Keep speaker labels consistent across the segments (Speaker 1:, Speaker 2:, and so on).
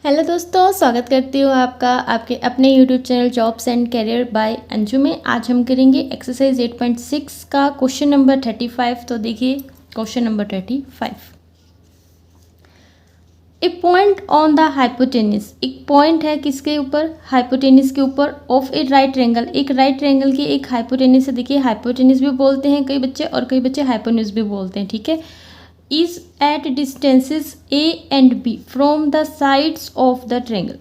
Speaker 1: Hello दोस्तों, स्वागत करती हूँ आपका आपके अपने YouTube channel jobs and career bye Anju में। आज हम करेंगे एक्सरसाइज 8.6 का क्वेश्चन नंबर 35। तो देखिए question number 35। A point on the hypotenuse, एक पॉइंट है किसके ऊपर? हाइपोटेनिस के ऊपर ऑफ ए राइट ट्रायंगल, एक राइट ट्रायंगल की एक हाइपोटेनिस है। देखिए हाइपोटेनिस भी बोलते हैं कई बच्चे और कई बच्चे हाइपोटेनिस भी बोलते हैं, ठीक है। Is at distances A and B from the sides of the triangle.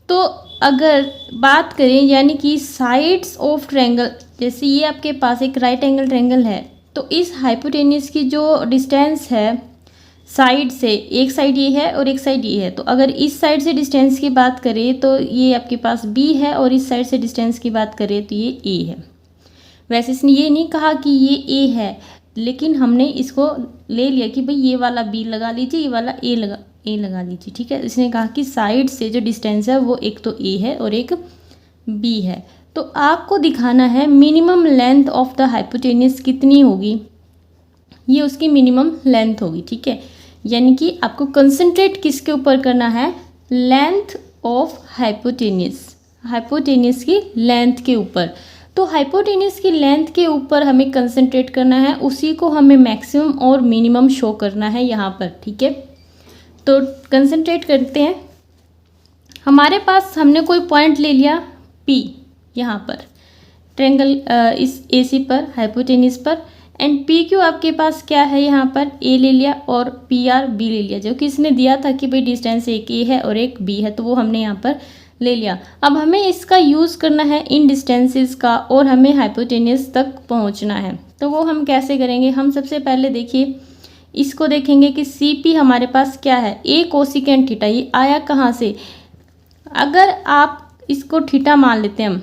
Speaker 1: तो अगर बात करें यानी कि साइड्स ऑफ ट्रायंगल, जैसे ये आपके पास एक राइट एंगल ट्रायंगल है, तो इस हाइपोटेनियस की जो डिस्टेंस है साइड से, एक साइड ये है और एक साइड ये है, तो अगर इस साइड से डिस्टेंस की बात करें तो ये आपके पास बी है और इस साइड से डिस्टेंस की बात करें तो ये ए है। वैसे इसने ये नहीं कहा कि ये ए है, लेकिन हमने इसको ले लिया कि भाई ये वाला बी लगा लीजिए, ये वाला ए लगा लीजिए, ठीक है। इसने कहा कि साइड से जो डिस्टेंस है वो एक तो ए है और एक बी है। तो आपको दिखाना है minimum length of the hypotenuse कितनी होगी, ये उसकी मिनिमम लेंथ होगी, ठीक है। यानी कि आपको कंसंट्रेट किसके ऊपर करना है? लेंथ ऑफ हाइपोटेनियस, हाइपोटेनियस की लेंथ के ऊपर। तो हाइपोटेनियस की लेंथ के ऊपर हमें कंसंट्रेट करना है, उसी को हमें मैक्सिमम और मिनिमम शो करना है यहाँ पर, ठीक है। तो कंसंट्रेट करते हैं। हमारे पास हमने कोई पॉइंट ले लिया P यहाँ पर ट्रायंगल, इस AC पर, हाइपोटेनियस पर, एंड PQ आपके पास क्या है यहाँ पर? A ले लिया और PR B ले लिया, जो कि इसने दिया था कि भाई डिस्टेंस एक A है और एक B है, तो वो हमने यहाँ पर ले लिया। अब हमें इसका यूज़ करना है इन डिस्टेंसेस का और हमें हाइपोटेनियस तक पहुँचना है। तो वो हम कैसे करेंगे? हम सबसे पहले देखिए इसको देखेंगे कि CP हमारे पास क्या है? A cosecant theta. ये आया कहाँ से? अगर आप इसको थीटा मान लेते हैं, हम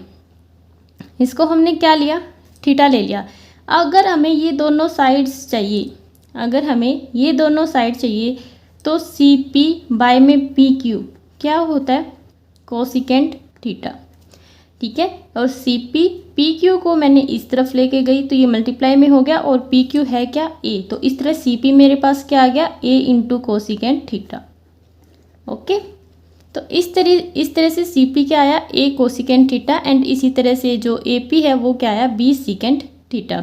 Speaker 1: इसको हमने क्या लिया? थीटा ले लिया। अगर हमें ये दोनों साइड्स चाहिए, अगर हमें ये दोनों साइड चाहिए तो CP बाय में PQ क्या होता है? कोसिकेंट थीटा, ठीक है। और CP PQ को मैंने इस तरफ लेके गई तो ये मल्टीप्लाई में हो गया और PQ है क्या? A। तो इस तरह CP मेरे पास क्या आ गया? A into cosecant theta. Okay, तो इस तरह से CP क्या आया? A कोसिकेंट थीटा, एंड इसी तरह से जो AP है वो क्या आया? B secant theta.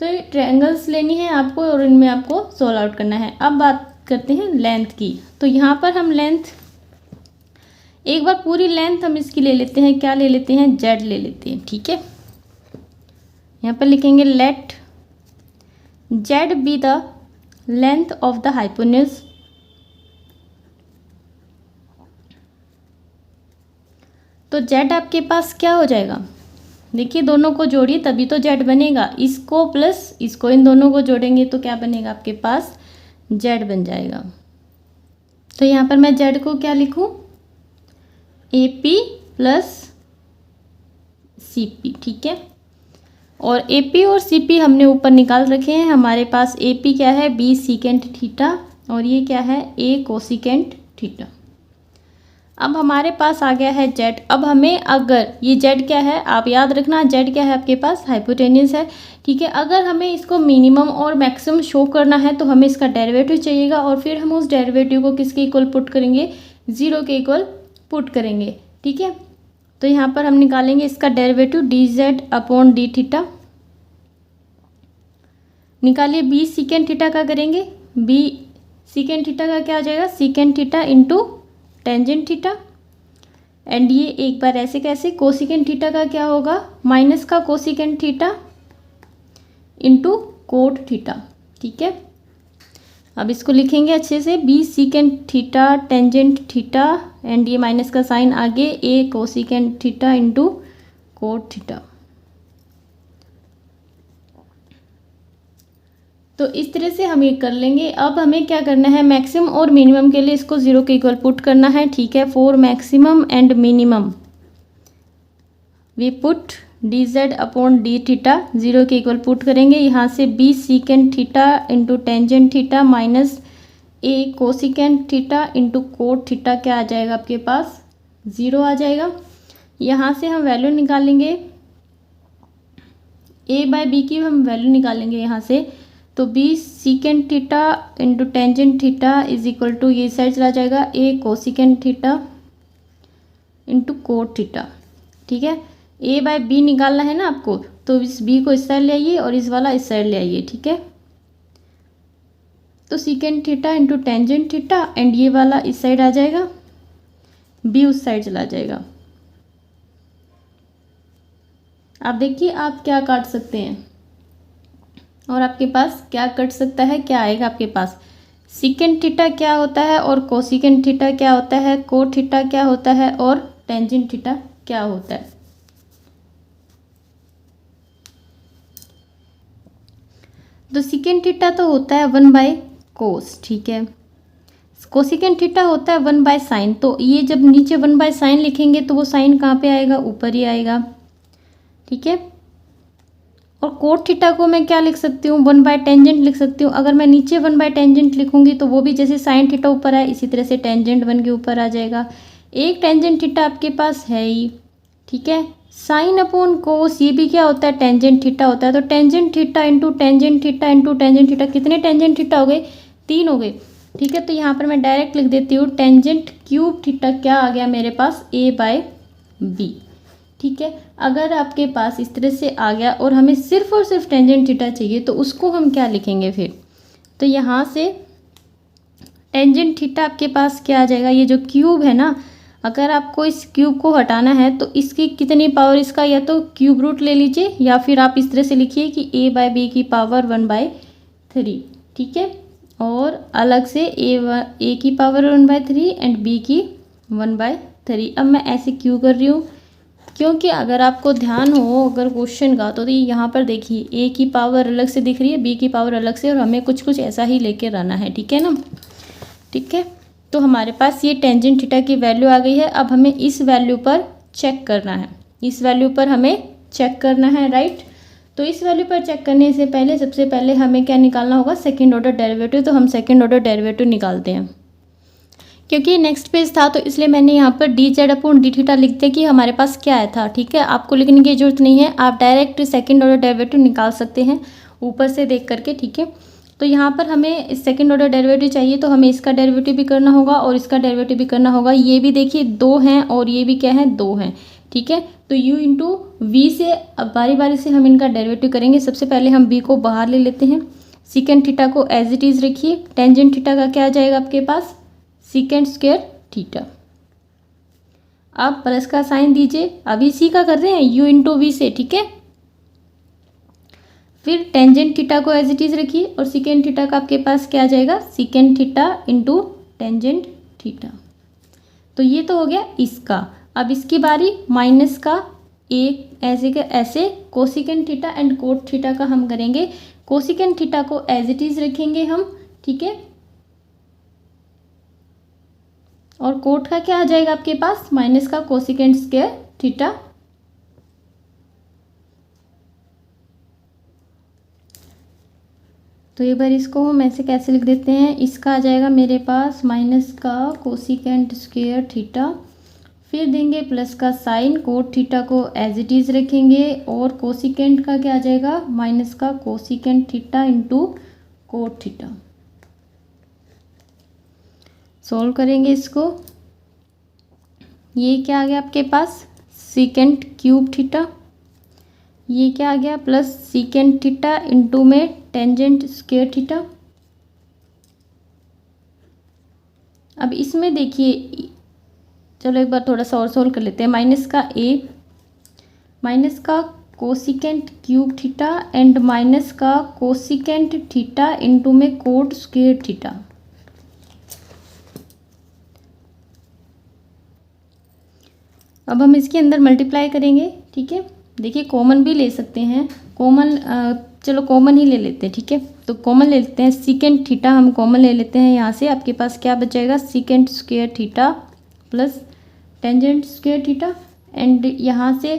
Speaker 1: तो ये ट्रायंगल्स लेनी है आपको और इनमें आपको सोल्व आउट करना है। अब बात करते हैं लेंथ की। तो यहाँ पर हम लेंथ, एक बार पूरी लेंथ हम इसकी ले लेते हैं। क्या ले लेते हैं? Z ले लेते हैं, ठीक है। यहाँ पर लिखेंगे let Z be the length of the hypotenuse. तो Z आपके पास क्या हो जाएगा? देखिए दोनों को जोड़िए तभी तो Z बनेगा। इसको प्लस इसको, इन दोनों को जोड़ेंगे तो क्या बनेगा? आपके पास Z बन जाएगा। तो यहाँ पर मैं Z को क्या लिखूँ? AP प्लस CP, ठीक है। और AP और CP हमने ऊपर निकाल रखे हैं। हमारे पास AP क्या है? B सीकेंट थीटा, और ये क्या है? A cosecant theta. अब हमारे पास आ गया है Z। अब हमें, अगर ये Z क्या है आप याद रखना, Z क्या है आपके पास? हाइपोटेनियस है, ठीक है। अगर हमें इसको मिनिमम और मैक्सिमम शो करना है तो हमें इसका डेरिवेटिव चाहिएगा, और फिर हम उस डेरिवेटिव को किसके इक्वल पुट करेंगे? 0 के इक्वल पुट करेंगे, ठीक है। तो यहाँ पर हम निकालेंगे इसका derivative dz upon D theta. निकालिए B सीकेंट थीटा का करेंगे। B सीकेंट थीटा का क्या आ जाएगा? Secant theta into tangent theta, and ये एक बार ऐसे कैसे? कोसिकेंट थीटा का क्या होगा? माइनस का cosecant theta into cot theta, ठीक है। अब इसको लिखेंगे अच्छे से, B secant theta tangent theta, and ये माइनस का साइन आगे, A cosecant theta into cot theta. तो इस तरह से हम ये कर लेंगे। अब हमें क्या करना है? मैक्सिमम और मिनिमम के लिए इसको 0 के इक्वल पुट करना है, ठीक है। For maximum and minimum we put dz upon D theta, 0 के इक्वल पुट करेंगे। यहाँ से B secant theta into tangent theta minus A cosecant theta into cot theta क्या आ जाएगा आपके पास? 0 आ जाएगा। यहाँ से हम वैल्यू निकालेंगे A बाय B की, हम वैल्यू निकालेंगे यहाँ से। तो B secant theta into tangent theta is equal to, ये साइड चला जाएगा, A cosecant theta into cot theta. ठीक है, ए बाय बी निकालना है ना आपको, तो इस बी को इस साइड ले आइए और इस वाला इस साइड ले आइए। ठीक है, तो secant theta into tangent theta and ये वाला इस साइड आ जाएगा, बी उस साइड चला जाएगा। आप देखिए आप क्या काट सकते हैं और आपके पास क्या कट सकता है, क्या आएगा आपके पास। सीकेंट थीटा क्या होता है और कोसिकेंट थीटा क्या होता है, कोट थीटा क्या होता है और टेंजेंट थीटा क्या होता है। तो सीकेंट थीटा तो होता है 1 बाय कोस। ठीक है, कोसिकेंट थीटा होता है 1 बाय साइन। तो ये जब नीचे 1 बाय साइन लिखेंगे तो वो साइन कहाँ पे आएगा, ऊपर ही आएगा। ठीक है, और कोट थीटा को मैं क्या लिख सकती हूँ, 1 बाय टेंजेंट लिख सकती हूँ। अगर मैं नीचे 1 बाय टेंजेंट लिखूंगी तो वो भी जैसे साइन थीटा ऊपर आए इसी तरह से टेंजेंट 1 के ऊपर आ जाएगा। एक टेंजेंट थीटा आपके पास है ही। ठीक है, साइन अपॉन कोस ये भी क्या होता है, टेंजेंट थीटा होता है। तो tangent theta into tangent theta into tangent theta, कितने टेंजेंट थीटा हो गए, 3 हो गए। ठीक है, तो यहाँ पर मैं डायरेक्ट लिख देती हूँ टेंजेंट क्यूब थीटा क्या आ गया मेरे पास, ए बाय बी। ठीक है, अगर आपके पास इस तरह से आ गया और हमें सिर्फ और सिर्फ टेंजेंट थीटा चाहिए तो उसको हम क्या लिखेंगे फिर, तो यहाँ से टेंजेंट थीटा आपके पास क्या आ जाएगा, ये जो क्यूब है ना, अगर आपको इस क्यूब को हटाना है तो इसकी कितनी पावर, इसका या तो क्यूब रूट ले लीजिए या फिर आप इस तरह से लिखिए कि ए बाय बी की पावर 1/3। ठीक है, और अलग से ए की पावर 1/3 एंड बी की 1/3। अब मैं ऐसे क्यों कर रही हूँ, क्योंकि अगर आपको ध्यान हो अगर क्वेश्चन का, तो यहाँ पर देखिए ए की पावर अलग से दिख रही है, बी की पावर अलग से, और हमें कुछ कुछ ऐसा ही लेके रहना है। ठीक है ना, ठीक है, तो हमारे पास ये टेंजेंट थीटा की वैल्यू आ गई है। अब हमें इस वैल्यू पर चेक करना है, इस वैल्यू पर हमें चेक करना है, राइट। तो इस वैल्यू पर चेक करने से पहले सबसे पहले हमें क्या निकालना होगा, सेकंड ऑर्डर डेरिवेटिव। तो हम सेकंड ऑर्डर डेरिवेटिव निकालते हैं। क्योंकि नेक्स्ट पेज था तो इसलिए मैंने यहाँ पर D Z upon D theta लिखते कि हमारे पास क्या आया था। ठीक है, आपको लिखने की जरूरत नहीं है, आप डायरेक्ट सेकंड ऑर्डर डेरिवेटिव निकाल सकते हैं ऊपर से देख करके। ठीक है, तो यहाँ पर हमें सेकंड ऑर्डर डेरिवेटिव चाहिए तो हमें इसका डेरिवेटिव भी करना होगा और इसका डेरिवेटिव भी करना होगा। ये भी देखिए 2 हैं और ये भी क्या है, 2 हैं। ठीक है, तो u इंटू वी से अब बारी बारी से हम इनका डेरिवेटिव करेंगे। सबसे पहले हम b को बाहर ले लेते हैं, सीकेंट थीटा को एज इट इज़ रखिए, टेंजेंट थीटा का क्या आ जाएगा आपके पास, सीकेंट स्क्वायर थीटा। आप प्लस का साइन दीजिए, अभी सी का कर रहे हैं u इंटू वी से। ठीक है, फिर टेंजेंट थीटा को एज इट इज़ रखिए और सीकेंट थीटा का आपके पास क्या आ जाएगा, secant theta into tangent theta. तो ये तो हो गया इसका। अब इसकी बारी माइनस का, एक ऐसे का ऐसे cosecant theta and cot theta का हम करेंगे। कोसिकेंट थीटा को एज इट इज़ रखेंगे हम। ठीक है, और कोट का क्या आ जाएगा आपके पास, माइनस का कोसिकेंट स्क्वायर थीटा। तो एक बार इसको हम ऐसे कैसे लिख देते हैं, इसका आ जाएगा मेरे पास माइनस का कोसिकेंट स्क्वायर थीटा, फिर देंगे प्लस का साइन, कोट थीटा को एज इट इज़ रखेंगे और कोसिकेंट का क्या आ जाएगा, माइनस का cosecant theta into cot theta. Solve करेंगे इसको, ये क्या आ गया आपके पास, सीकेंट क्यूब थीटा, ये क्या आ गया प्लस सीकेंट थीटा इंटू में टेंजेंट स्क्वायर थीटा। अब इसमें देखिए, चलो एक बार थोड़ा सा और सोल्व कर लेते हैं। माइनस का ए, माइनस का cosecant cube theta and minus का कोसिकेंट थीटा इंटू में कोट स्क्वायर थीटा। अब हम इसके अंदर मल्टीप्लाई करेंगे। ठीक है, देखिए कॉमन भी ले सकते हैं, कॉमन चलो कॉमन ही ले लेते हैं। ठीक है, तो कॉमन ले लेते हैं, सीकेंट थीटा हम कॉमन ले लेते हैं यहाँ से। आपके पास क्या बचेगा, secant square theta plus tangent square theta. And यहाँ से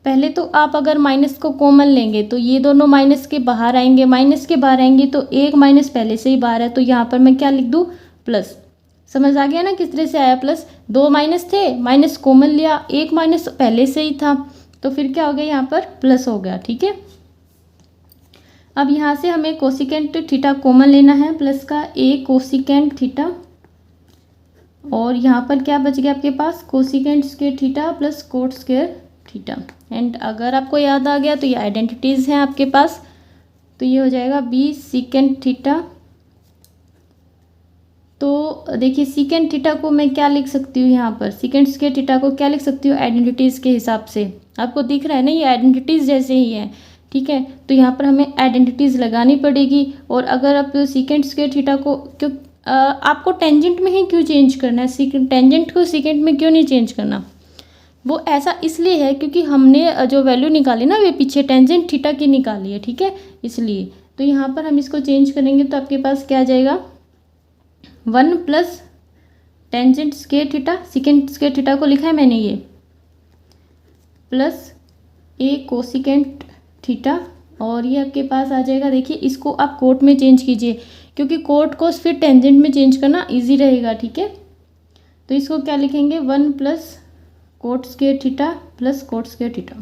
Speaker 1: पहले तो आप अगर माइनस को कॉमन लेंगे तो ये दोनों माइनस के बाहर आएंगे, माइनस के बाहर आएंगे तो एक माइनस पहले से ही बाहर है, तो यहाँ पर मैं क्या लिख दूँ, प्लस। समझ आ गया ना किस तरह से आया प्लस। 2 माइनस थे, माइनस कॉमन लिया, एक माइनस पहले से ही था, तो फिर क्या हो गया यहाँ पर प्लस हो गया। ठीक है, अब यहाँ से हमें कोसिकेंट थीटा कॉमन लेना है, प्लस का ए कोसिकेंट थीटा, और यहाँ पर क्या बच गया आपके पास, cosecant square theta plus cot square theta. And अगर आपको याद आ गया तो ये आइडेंटिटीज़ हैं आपके पास, तो ये हो जाएगा बी सीकेंट थीटा। तो देखिए सीकेंट थीटा को मैं क्या लिख सकती हूँ, यहाँ पर सीकेंट स्क्वायर थीटा को क्या लिख सकती हूँ, आइडेंटिटीज़ के हिसाब से। आपको दिख रहा है ना, ये आइडेंटिटीज़ जैसे ही है, ठीक है। तो यहाँ पर हमें आइडेंटिटीज़ लगानी पड़ेगी। और अगर आप सीकेंट स्क्वायर थीटा को क्यों आपको टेंजेंट में ही क्यों चेंज करना है, टेंजेंट को सीकेंट में क्यों नहीं चेंज करना, वो ऐसा इसलिए है क्योंकि हमने जो वैल्यू निकाली ना वे पीछे टेंजेंट थीटा की निकाली है, ठीक है, इसलिए। तो यहाँ पर हम इसको चेंज करेंगे तो आपके पास क्या आ जाएगा, 1 plus tangent square theta, secant square theta को लिखा है मैंने ये, प्लस ए कोसिकेंट थीटा, और ये आपके पास आ जाएगा। देखिए इसको आप कोट में चेंज कीजिए क्योंकि कोट को फिर टेंजेंट में चेंज करना इजी रहेगा, ठीक है। तो इसको क्या लिखेंगे, 1 plus cot square theta plus cot square theta,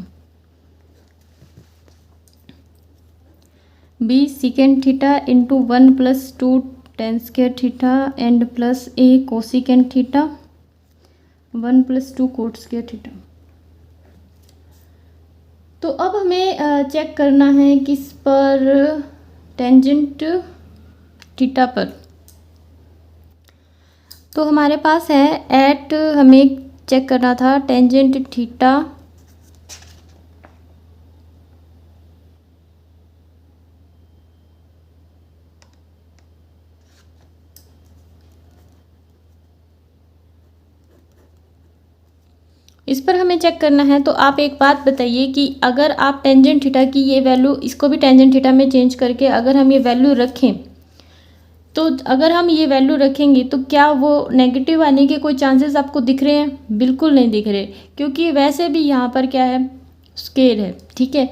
Speaker 1: B secant theta into 1 plus 2 tan square theta and plus A cosecant theta 1 plus 2 cot square theta. तो अब हमें चेक करना है किस पर, टेंजेंट थीटा पर। तो हमारे पास है एट, हमें चेक करना था टेंजेंट थीटा इस पर हमें चेक करना है। तो आप एक बात बताइए कि अगर आप टेंजेंट थीटा की ये वैल्यू, इसको भी टेंजेंट थीटा में चेंज करके अगर हम ये वैल्यू रखें, तो अगर हम ये वैल्यू रखेंगे तो क्या वो नेगेटिव आने के कोई चांसेस आपको दिख रहे हैं? बिल्कुल नहीं दिख रहे, क्योंकि वैसे भी यहाँ पर क्या है, स्केयर है, ठीक है।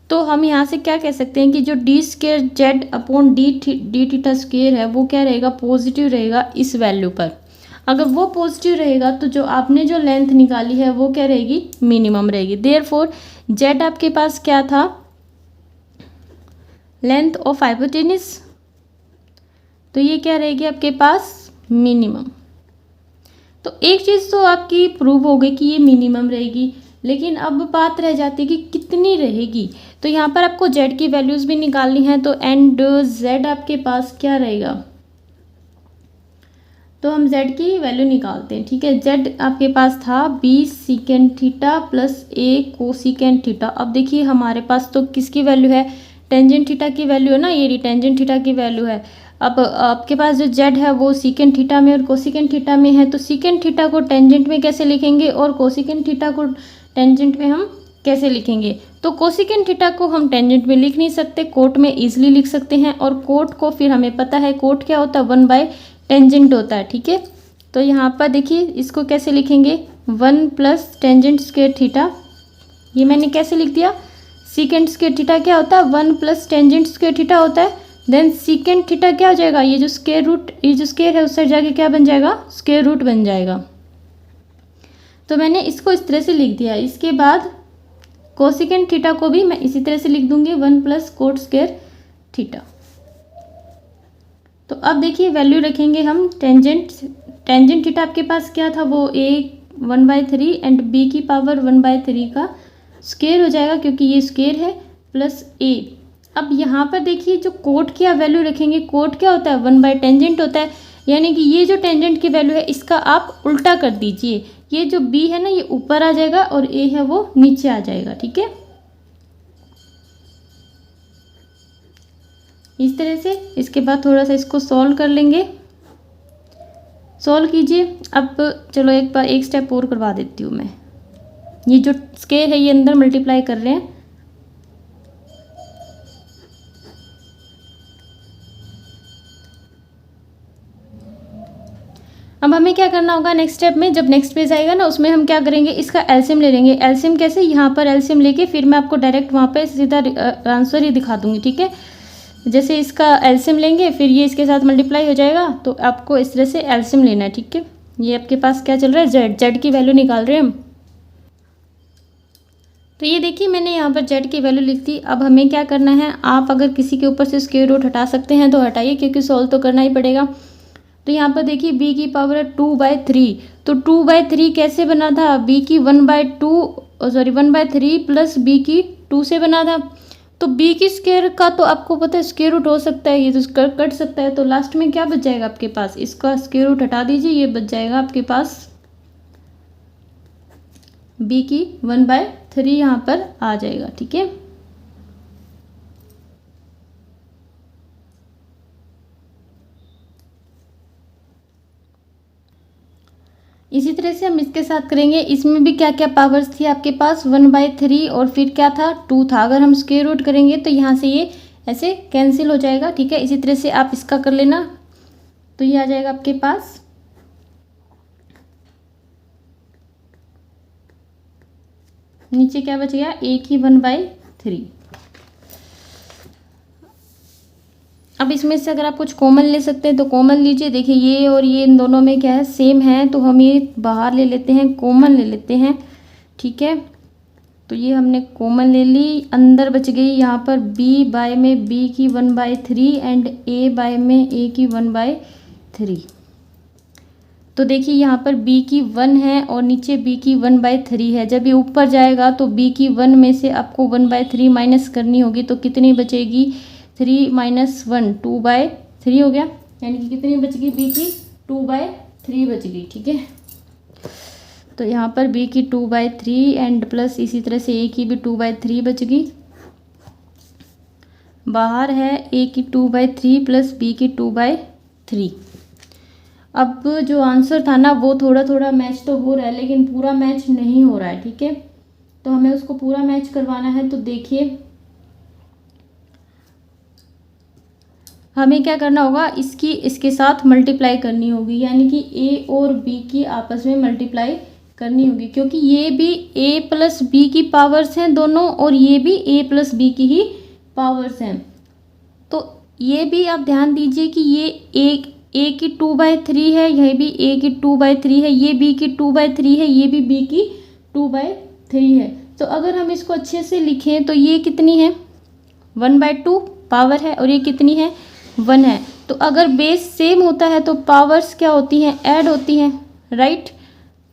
Speaker 1: तो हम यहाँ से क्या कह सकते हैं कि जो D square Z upon D theta square है वो क्या रहेगा, पॉजिटिव रहेगा इस वैल्यू पर। अगर वो पॉजिटिव रहेगा तो जो आपने जो लेंथ निकाली है वो क्या रहेगी, मिनिमम रहेगी। देयरफॉर जेड आपके पास क्या था, लेंथ ऑफ हाइपोटेन्यूज, तो ये क्या रहेगी आपके पास, मिनिमम। तो एक चीज़ तो आपकी प्रूव हो गई कि ये मिनिमम रहेगी, लेकिन अब बात रह जाती है कि कितनी रहेगी। तो यहाँ पर आपको जेड की वैल्यूज़ भी निकालनी है, तो एंड जेड आपके पास क्या रहेगा, तो हम z की वैल्यू निकालते हैं, ठीक है। z आपके पास था B secant theta plus A cosecant theta. अब देखिए हमारे पास तो किसकी वैल्यू है, टेंजेंट थीटा की वैल्यू है ना, ये टेंजेंट थीटा की वैल्यू है। अब आपके पास जो z है वो सीकेंट थीटा में और कोसिकेंट थीटा में है, तो सीकेंट थीटा को टेंजेंट में कैसे लिखेंगे और कोसिकेंट थीटा को टेंजेंट में हम कैसे लिखेंगे। तो कोसिकेंट थीटा को हम टेंजेंट में लिख नहीं सकते, कोट में ईजिली लिख सकते हैं, और कोट को फिर हमें पता है कोट क्या होता है, 1 टेंजेंट होता है, ठीक है। तो यहाँ पर देखिए इसको कैसे लिखेंगे, 1 प्लस टेंजेंट स्क्वायर थीटा, ये मैंने कैसे लिख दिया, सीकेंट स्क्वायर थीटा क्या होता है, 1 प्लस टेंजेंट स्क्वायर थीटा होता है। देन सीकेंट थीटा क्या हो जाएगा, ये जो स्क्वायर रूट, ये जो स्क्वायर है उस साइड जाके क्या बन जाएगा, स्क्वायर रूट बन जाएगा। तो मैंने इसको इस तरह से लिख दिया। इसके बाद कोसिकेंट थीटा को भी मैं इसी तरह से लिख दूंगी, 1 प्लस कोट स्क्वायर थीटा। तो अब देखिए वैल्यू रखेंगे हम, टेंजेंट थीटा आपके पास क्या था, वो a 1/3 एंड b की पावर 1/3 का स्क्वायर हो जाएगा, क्योंकि ये स्क्वायर है, प्लस a। अब यहाँ पर देखिए जो कोट की आप वैल्यू रखेंगे, कोट क्या होता है, 1/टेंजेंट होता है, यानी कि ये जो टेंजेंट की वैल्यू है इसका आप उल्टा कर दीजिए, ये जो b है ना ये ऊपर आ जाएगा और a है वो नीचे आ जाएगा, ठीक है, इस तरह से। इसके बाद थोड़ा सा इसको सॉल्व कर लेंगे, सॉल्व कीजिए। अब चलो एक बार एक स्टेप और करवा देती हूँ मैं, ये जो स्क्वायर है ये अंदर मल्टीप्लाई कर रहे हैं, अब हमें क्या करना होगा नेक्स्ट स्टेप में, जब नेक्स्ट पेज आएगा ना उसमें हम क्या करेंगे, इसका एलसीएम ले लेंगे। एलसीएम कैसे, यहाँ पर एलसीएम लेके फिर मैं आपको डायरेक्ट वहाँ पे सीधा आंसर ही दिखा दूँगी, ठीक है। जैसे इसका एलसीएम लेंगे फिर ये इसके साथ मल्टीप्लाई हो जाएगा, तो आपको इस तरह से एलसीएम लेना है, ठीक है। ये आपके पास क्या चल रहा है, जेड की वैल्यू निकाल रहे हैं हम। तो ये देखिए मैंने यहाँ पर जेड की वैल्यू लिख दी। अब हमें क्या करना है, आप अगर किसी के ऊपर से स्क्वायर रूट हटा सकते हैं तो हटाइए, क्योंकि सॉल्व तो करना ही पड़ेगा। तो यहाँ पर देखिए b की पावर है 2/3, तो 2/3 कैसे बना था, b की 1/3 प्लस b की 2 से बना था। तो b की स्क्वायर का तो आपको पता है स्क्वायर रूट हो सकता है, ये तो कट सकता है। तो लास्ट में क्या बच जाएगा आपके पास, इसका स्क्वायर रूट हटा दीजिए, ये बच जाएगा आपके पास b की 1/3 यहाँ पर आ जाएगा। ठीक है, इसी तरह से हम इसके साथ करेंगे। इसमें भी क्या क्या पावर्स थी आपके पास, 1/3 और फिर क्या था 2 था। अगर हम स्क्वायर रूट करेंगे तो यहाँ से ये ऐसे कैंसिल हो जाएगा। ठीक है, इसी तरह से आप इसका कर लेना, तो ये आ जाएगा आपके पास नीचे क्या बच गया, a की 1/3। अब इसमें से अगर आप कुछ कॉमन ले सकते हैं तो कॉमन लीजिए। देखिए ये और ये इन दोनों में क्या है, सेम है, तो हम ये बाहर ले लेते हैं, कॉमन ले लेते हैं। ठीक है, तो ये हमने कॉमन ले ली, अंदर बच गई यहाँ पर b बाय में b की 1/3 एंड a बाय में a की 1/3। तो देखिए यहाँ पर b की 1 है और नीचे b की 1/3 है। जब ये ऊपर जाएगा तो b की 1 में से आपको 1/3 माइनस करनी होगी, तो कितनी बचेगी, 3 - 1 2/3 हो गया, यानी कि कितनी बच गई, b की 2/3 बच गई। ठीक है, तो यहाँ पर b की 2/3 एंड प्लस इसी तरह से a की भी 2/3 बच गई। बाहर है a की 2/3 प्लस b की 2/3। अब जो आंसर था ना वो थोड़ा थोड़ा मैच तो हो रहा है, लेकिन पूरा मैच नहीं हो रहा है। ठीक है, तो हमें उसको पूरा मैच करवाना है। तो देखिए हमें क्या करना होगा, इसकी इसके साथ मल्टीप्लाई करनी होगी, यानी कि a और b की आपस में मल्टीप्लाई करनी होगी, क्योंकि ये भी a प्लस b की पावर्स हैं दोनों, और ये भी a प्लस b की ही पावर्स हैं। तो ये भी आप ध्यान दीजिए कि ये a की 2/3 है, यह भी a की 2/3 है, ये b की 2/3 है, ये भी b की 2/3 है। तो अगर हम इसको अच्छे से लिखें तो ये कितनी है, 1/2 पावर है, और ये कितनी है, 1 है। तो अगर बेस सेम होता है तो पावर्स क्या होती हैं, ऐड होती हैं, राइट।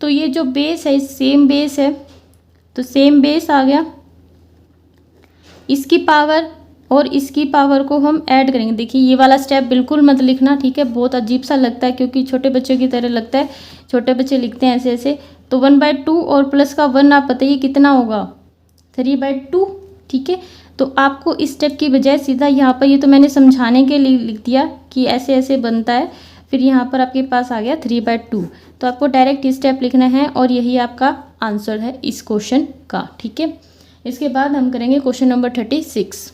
Speaker 1: तो ये जो बेस है सेम बेस है, तो सेम बेस आ गया, इसकी पावर और इसकी पावर को हम ऐड करेंगे। देखिए ये वाला स्टेप बिल्कुल मत लिखना, ठीक है, बहुत अजीब सा लगता है, क्योंकि छोटे बच्चों की तरह लगता है, छोटे बच्चे लिखते हैं ऐसे ऐसे। तो 1/2 और प्लस का 1 आप बताइए कितना होगा, 3/2। ठीक है, तो आपको इस स्टेप की बजाय सीधा यहाँ पर, ये तो मैंने समझाने के लिए लिख दिया कि ऐसे ऐसे बनता है, फिर यहाँ पर आपके पास आ गया 3/2। तो आपको डायरेक्ट स्टेप लिखना है और यही आपका आंसर है इस क्वेश्चन का। ठीक है, इसके बाद हम करेंगे क्वेश्चन नंबर 36।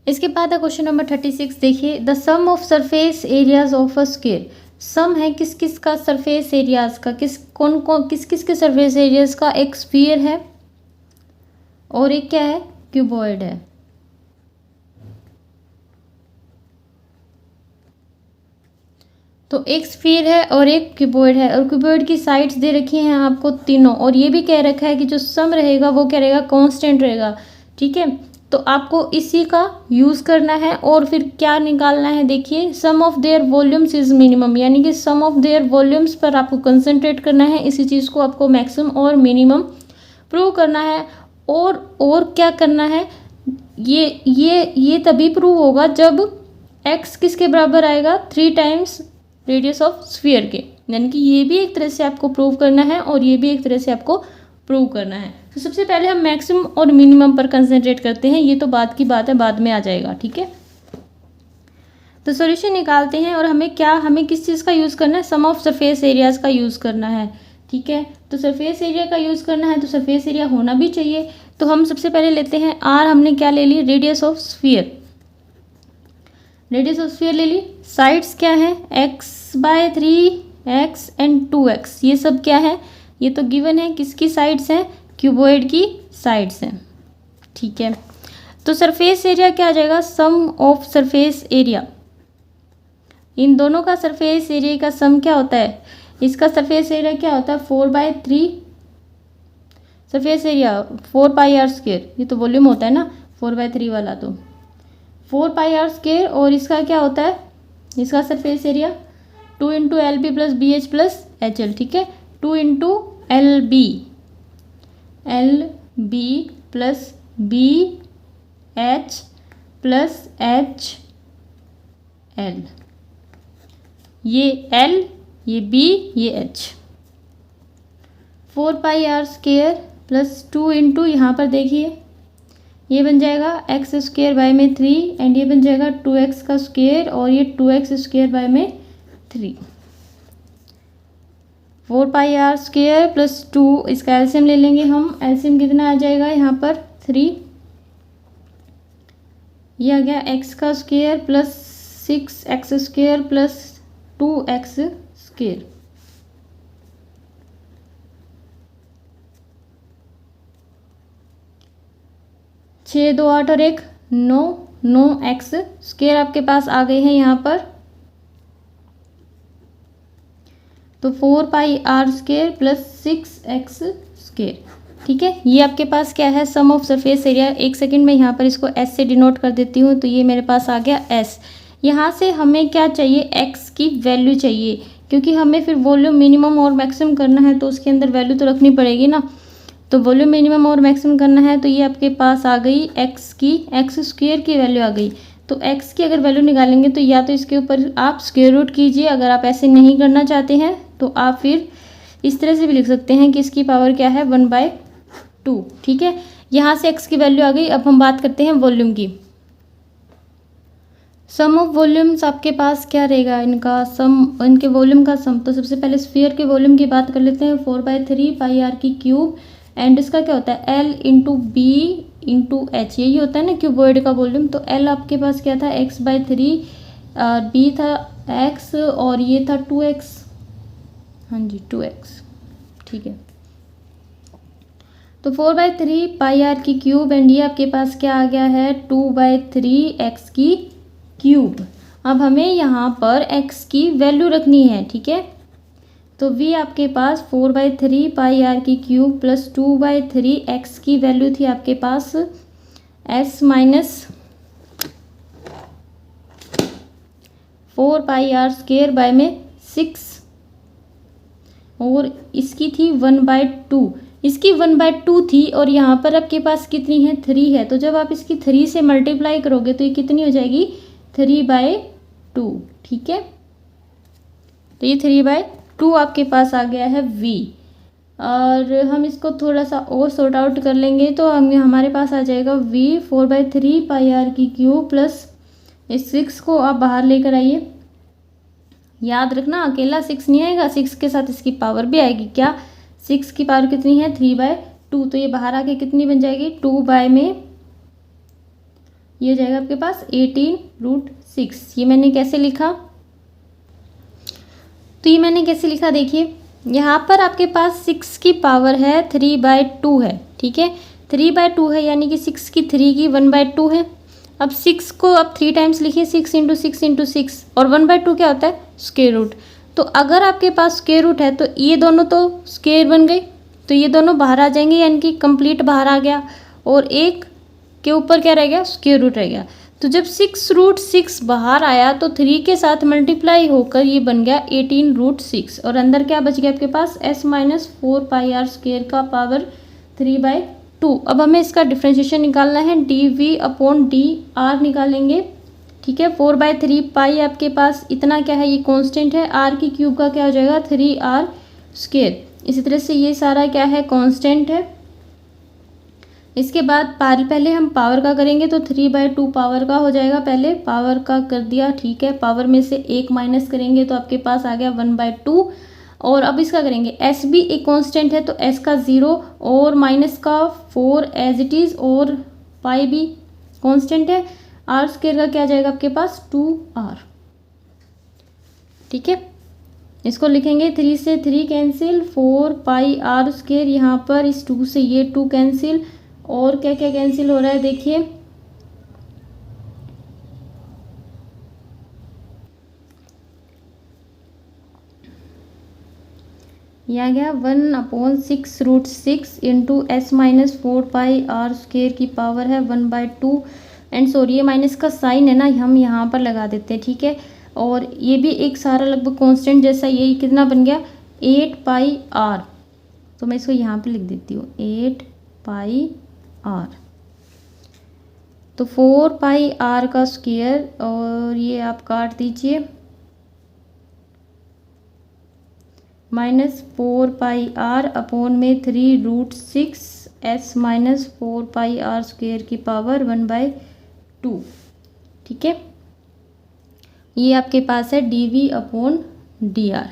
Speaker 1: इसके बाद है क्वेश्चन नंबर 36। देखिए, the sum of surface areas of a square. Sum है किस किस का, सरफेस एरियाज का, किस किस के सरफेस एरियाज का, एक स्फीयर है और एक क्या है, क्यूबॉइड है। तो एक स्फीयर है और एक क्यूबॉइड है, और क्यूबॉइड की साइड्स दे रखी हैं आपको तीनों, और ये भी कह रखा है कि जो सम रहेगा वो क्या रहेगा, कांस्टेंट रहेगा। ठीक है, तो आपको इसी का यूज़ करना है और फिर क्या निकालना है। देखिए, sum of their volumes is minimum, यानी कि सम ऑफ देयर वॉल्यूम्स पर आपको कंसंट्रेट करना है, इसी चीज़ को आपको मैक्सिमम और मिनिमम प्रूव करना है। और क्या करना है, ये तभी प्रूव होगा जब x किसके बराबर आएगा, 3 टाइम्स रेडियस ऑफ स्फीयर के, यानी कि ये भी एक तरह से आपको प्रूव करना है और ये भी एक तरह से आपको प्रूव करना है। तो सबसे पहले हम मैक्सिमम और मिनिमम पर कंसंट्रेट करते हैं, ये तो बाद की बात है, बाद में आ जाएगा। ठीक है, तो सॉल्यूशन निकालते हैं, और हमें किस चीज़ का यूज़ करना है, सम ऑफ सरफेस एरियाज का यूज़ करना है। ठीक है, तो सरफेस एरिया का यूज़ करना है, तो सरफेस एरिया होना भी चाहिए। तो हम सबसे पहले लेते हैं r, हमने क्या ले ली, radius of sphere, radius of sphere ले ली। साइड्स क्या है, x/3, x एंड 2x, ये सब क्या है, ये तो गिवन है, किसकी साइड्स हैं, क्यूबॉइड की साइड्स हैं। ठीक है, तो सरफेस एरिया क्या आ जाएगा, सम ऑफ सरफेस एरिया, इन दोनों का सरफेस एरिया का सम क्या होता है, इसका सरफेस एरिया क्या होता है, 4/3, सरफेस एरिया 4πr², ये तो वॉल्यूम होता है ना 4/3 वाला, तो 4πr²। और इसका क्या होता है, इसका surface area 2 × LB + BH + HL, ठीक है। 2 × LB + BH + HL, ये L, ये B, ये H। 4πr² + 2 × यहाँ पर देखिए ये बन जाएगा x² एंड ये बन जाएगा 2x² और ये 2x² 3। 4πr² + 2, इसका एलसीएम ले लेंगे हम। एलसीएम कितना आ जाएगा यहाँ पर 3, ये आ गया x² + 6x² + 2x²। 6 2 8 और 1 9, 9x² आपके पास आ गए हैं यहाँ पर। तो 4πr² + 6x², ठीक है। ये आपके पास क्या है, सम ऑफ सरफेस एरिया। एक सेकंड में यहाँ पर इसको s से डिनोट कर देती हूँ, तो ये मेरे पास आ गया s। यहाँ से हमें क्या चाहिए, x की वैल्यू चाहिए, क्योंकि हमें फिर वॉल्यूम मिनिमम और मैक्सिमम करना है, तो उसके अंदर वैल्यू तो रखनी पड़ेगी ना। तो वॉल्यूम मिनिमम और मैक्सिमम करना है, तो ये आपके पास आ गई x² की वैल्यू आ गई। तो x की अगर वैल्यू निकालेंगे तो या तो इसके ऊपर आप स्क्वायर रूट कीजिए, अगर आप ऐसे नहीं करना चाहते हैं तो आप फिर इस तरह से भी लिख सकते हैं कि इसकी पावर क्या है 1/2, ठीक है। यहाँ से x की वैल्यू आ गई। अब हम बात करते हैं वॉल्यूम की। सम ऑफ वॉल्यूम्स आपके पास क्या रहेगा, इनका सम, इनके वॉल्यूम का सम। तो सबसे पहले स्फीयर के वॉल्यूम की बात कर लेते हैं, 4/3πr³ एंड इसका क्या होता है L × B × H, यही होता है ना क्यूबॉइड का वॉल्यूम। तो L आपके पास क्या था x/3, B था x और ये था 2x, हाँ जी 2x, ठीक है। तो 4/3πr³ एंड ये आपके पास क्या आ गया है 2/3x³। अब हमें यहाँ पर x की वैल्यू रखनी है, ठीक है। तो v आपके पास 4/3πr³ + 2/3x की वैल्यू थी आपके पास s - 4πr² 6 और इसकी थी 1/2, इसकी 1/2 थी और यहाँ पर आपके पास कितनी है 3 है। तो जब आप इसकी 3 से मल्टीप्लाई करोगे तो ये कितनी हो जाएगी 3/2, ठीक है। तो ये 3/2 आपके पास आ गया है v। और हम इसको थोड़ा सा और सॉर्ट आउट कर लेंगे तो हमारे पास आ जाएगा v 4/3πr³ प्लस इस 6 को आप बाहर लेकर आइए। याद रखना अकेला 6 नहीं आएगा, 6 के साथ इसकी पावर भी आएगी। क्या 6 की पावर कितनी है 3/2, तो ये बाहर आके कितनी बन जाएगी 2 में ये जाएगा आपके पास 18√6। ये मैंने कैसे लिखा, तो ये मैंने कैसे लिखा देखिए, यहाँ पर आपके पास 6 की पावर है 3/2 है, ठीक है। 3/2 है यानी कि 6 की 3 की 1/2 है। अब 6 को आप 3 टाइम्स लिखिए, 6 × 6 × 6 और 1/2 क्या होता है स्क्वायर रूट। तो अगर आपके पास स्क्वायर रूट है तो ये दोनों तो स्क्वायर बन गए, तो ये दोनों बाहर आ जाएंगे यानी कि कंप्लीट बाहर आ गया और एक के ऊपर क्या रह गया स्क्वायर रूट रह गया। तो जब 6√6 बाहर आया तो 3 के साथ मल्टीप्लाई होकर ये बन गया 18√6 और अंदर क्या बच गया आपके पास s - 4πr² का पावर 3/2। अब हमें इसका डिफ्रेंशिएशन निकालना है, dv/dr निकालेंगे, ठीक है। 4/3 आपके पास इतना क्या है, ये कांस्टेंट है, r³ का क्या हो जाएगा 3r²। इसी तरह से ये सारा क्या है कांस्टेंट है। इसके बाद पहले हम पावर का करेंगे तो 3/2 पावर का हो जाएगा, पहले पावर का कर दिया, ठीक है। पावर में से 1 माइनस करेंगे तो आपके पास आ गया 1/2 और अब इसका करेंगे s भी एक कांस्टेंट है तो s का 0 और माइनस का 4 एज इट इज़ और पाई भी कांस्टेंट है। r² का क्या जाएगा आपके पास 2r, ठीक है। इसको लिखेंगे 3 से 3 कैंसिल, 4πr², यहाँ पर इस 2 से ये 2 कैंसिल और क्या क्या कैंसिल हो रहा है देखिए, ये आ गया 1/6√6 इंटू एस माइनस 4πr² की पावर है 1/2। एंड सॉरी, ये माइनस का साइन है ना, हम यहाँ पर लगा देते हैं, ठीक है। और ये भी एक सारा लगभग कांस्टेंट जैसा, ये कितना बन गया 8πr। तो मैं इसको यहाँ पे लिख देती हूँ 8πr। तो 4πr का स्क्वायर, और ये आप काट दीजिए, -4πr अपॉन में 3√6 s माइनस 4πr² की पावर 1/2, ठीक है। ये आपके पास है dv/dr।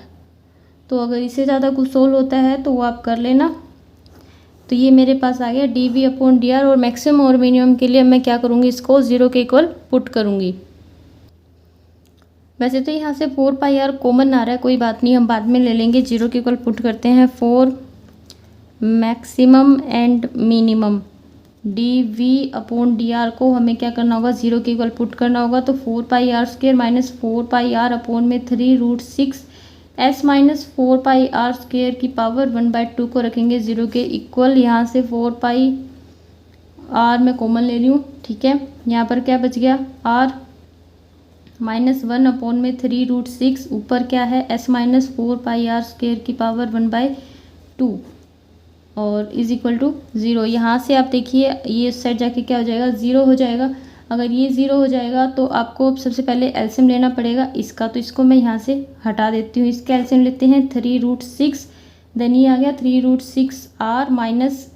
Speaker 1: तो अगर इससे ज़्यादा कुछ सोल्व होता है तो वो आप कर लेना। तो ये मेरे पास आ गया dv/dr। और मैक्सिमम और मिनिमम के लिए मैं क्या करूँगी, इसको 0 के इक्वल पुट करूँगी। वैसे तो यहाँ से 4πr कॉमन आ रहा है, कोई बात नहीं, हम बाद में ले लेंगे। 0 के इक्वल पुट करते हैं। 4 मैक्सिमम एंड मिनिमम dv/dr को हमें क्या करना होगा, 0 के इक्वल पुट करना होगा। तो 4πr² माइनस 4πr अपॉन में 3√6 s माइनस 4πr² की पावर 1/2 को रखेंगे 0 के इक्वल। यहाँ से 4πr में कॉमन ले रही हूँ, ठीक है। यहाँ पर क्या बच गया, r -1 अपॉन में 3√6, ऊपर क्या है s माइनस 4πr² की पावर 1/2 और इज इक्वल टू 0। यहाँ से आप देखिए ये इस साइड जाके क्या हो जाएगा, 0 हो जाएगा। अगर ये 0 हो जाएगा तो आपको सबसे पहले एलसीएम लेना पड़ेगा इसका। तो इसको मैं यहाँ से हटा देती हूँ। इसका एलसीएम लेते हैं 3√6, देन ये आ गया 3√6r minus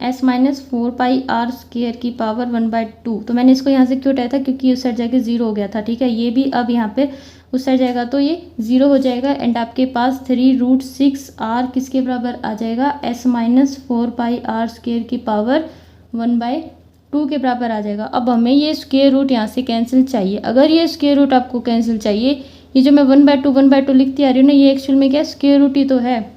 Speaker 1: s minus 4πr² की पावर 1/2। तो मैंने इसको यहाँ से क्यों हटाया था, क्योंकि उस साइड जाके 0 हो गया था, ठीक है। ये भी अब यहाँ पे उस साइड जाएगा तो ये 0 हो जाएगा। एंड आपके पास 3√6r किसके बराबर आ जाएगा, s माइनस 4πr² की पावर 1/2 के बराबर आ जाएगा। अब हमें ये स्क्वायर रूट यहाँ से कैंसिल चाहिए। अगर ये स्क्वायर रूट आपको कैंसिल चाहिए, ये जो मैं 1/2 लिखती आ रही हूँ ना, ये एक्चुअल में क्या स्क्वायर रूट ही तो है।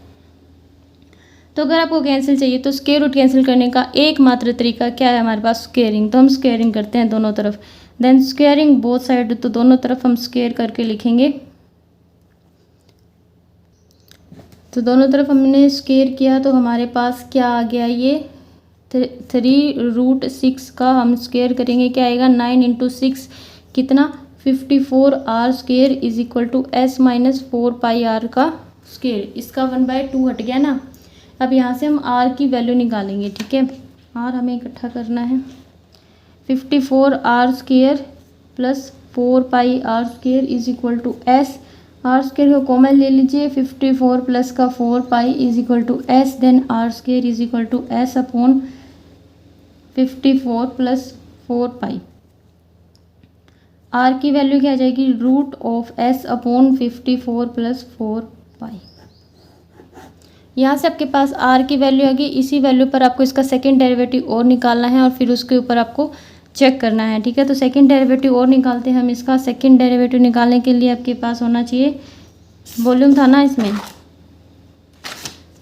Speaker 1: तो अगर आपको कैंसिल चाहिए तो स्क्वायर रूट कैंसिल करने का एकमात्र तरीका क्या है हमारे पास, स्क्वायरिंग। तो हम स्क्वायरिंग करते हैं दोनों तरफ। देन स्क्वायरिंग बोथ साइड, तो दोनों तरफ हम स्क्वायर करके लिखेंगे। तो दोनों तरफ हमने स्क्वायर किया तो हमारे पास क्या आ गया, ये 3√6 का हम स्क्वायर करेंगे, क्या आएगा 9 × 6 कितना 54r² is equal to s minus 4πr का स्क्वायर। इसका 1/2 हट गया ना। अब यहाँ से हम r की वैल्यू निकालेंगे, ठीक है। r हमें इकट्ठा करना है। 54r² plus 4πr² is equal to s। r² को कॉमन ले लीजिए, 54 प्लस का 4π is equal to s। Then r² is equal to s upon 54 plus 4π। r की वैल्यू क्या आ जाएगी, √s अपॉन 54 प्लस 4π। यहाँ से आपके पास r की वैल्यू आ गई। इसी वैल्यू पर आपको इसका सेकंड डेरिवेटिव और निकालना है और फिर उसके ऊपर आपको चेक करना है, ठीक है। तो सेकंड डेरिवेटिव और निकालते हैं हम। इसका सेकंड डेरिवेटिव निकालने के लिए आपके पास होना चाहिए, वॉल्यूम था ना इसमें,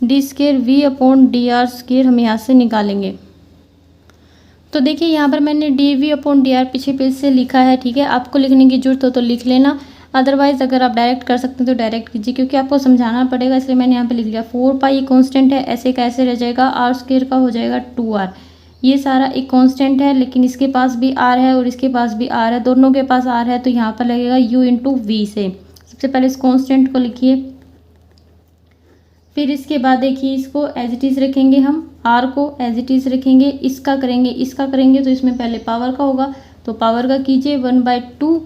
Speaker 1: d² v/dr² हम यहाँ से निकालेंगे। तो देखिए यहाँ पर मैंने dv/dr पीछे पेज से लिखा है, ठीक है। आपको लिखने की जरूरत हो तो लिख लेना, अदरवाइज अगर आप डायरेक्ट कर सकते हैं तो डायरेक्ट कीजिए, क्योंकि आपको समझाना पड़ेगा, इसलिए मैंने यहाँ पे लिख लिया। 4π कांस्टेंट है, ऐसे कैसे रह जाएगा, r² का हो जाएगा 2r। ये सारा एक कांस्टेंट है, लेकिन इसके पास भी r है और इसके पास भी r है, दोनों के पास r है, तो यहाँ पर लगेगा u × v से। सबसे पहले इस कांस्टेंट को लिखिए, फिर इसके बाद देखिए इसको एज इट इज़ रखेंगे, हम r को एज इट इज़ रखेंगे। इसका करेंगे तो इसमें पहले पावर का होगा, तो पावर का कीजिए 1/2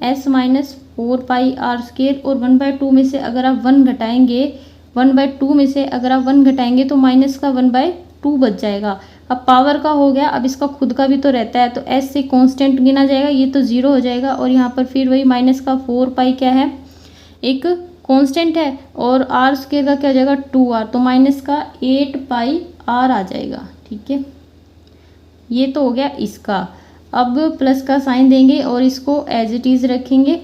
Speaker 1: s माइनस 4πr²। और 1/2 में से अगर आप 1 घटाएंगे, 1/2 में से अगर आप 1 घटाएंगे तो माइनस का 1/2 बच जाएगा। अब पावर का हो गया, अब इसका खुद का भी तो रहता है, तो s से कांस्टेंट गिना जाएगा, ये तो 0 हो जाएगा। और यहाँ पर फिर वही माइनस का 4π क्या है, एक कांस्टेंट है, और r² का क्या हो जाएगा 2r, तो माइनस का 8πr आ जाएगा, ठीक है। ये तो हो गया इसका। अब प्लस का साइन देंगे और इसको एज इट इज़ रखेंगे,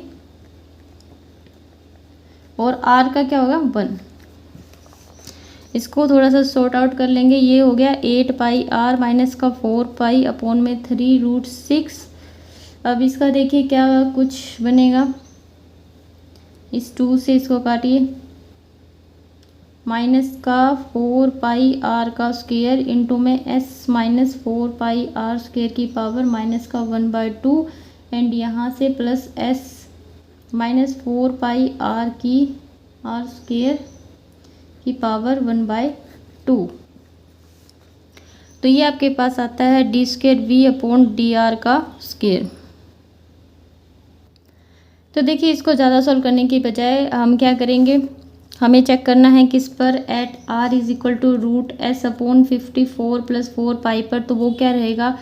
Speaker 1: और r का क्या होगा 1। इसको थोड़ा सा सॉर्ट आउट कर लेंगे। ये हो गया 8πr माइनस का 4π अपॉन में 3√6। अब इसका देखिए क्या कुछ बनेगा, इस 2 से इसको काटिए, माइनस का 4 पाई आर का स्क्वायर इंटू में s minus 4 pi R square की पावर माइनस का 1/2 एंड यहाँ से plus s minus 4 pi R square की पावर 1/2। तो ये आपके पास आता है D square V upon D R का स्क्वायर। तो देखिए इसको ज़्यादा सॉल्व करने की बजाय हम क्या करेंगे, हमें चेक करना है किस पर, at R is equal to root S upon 54 plus 4 pi पर। तो वो क्या रहेगा,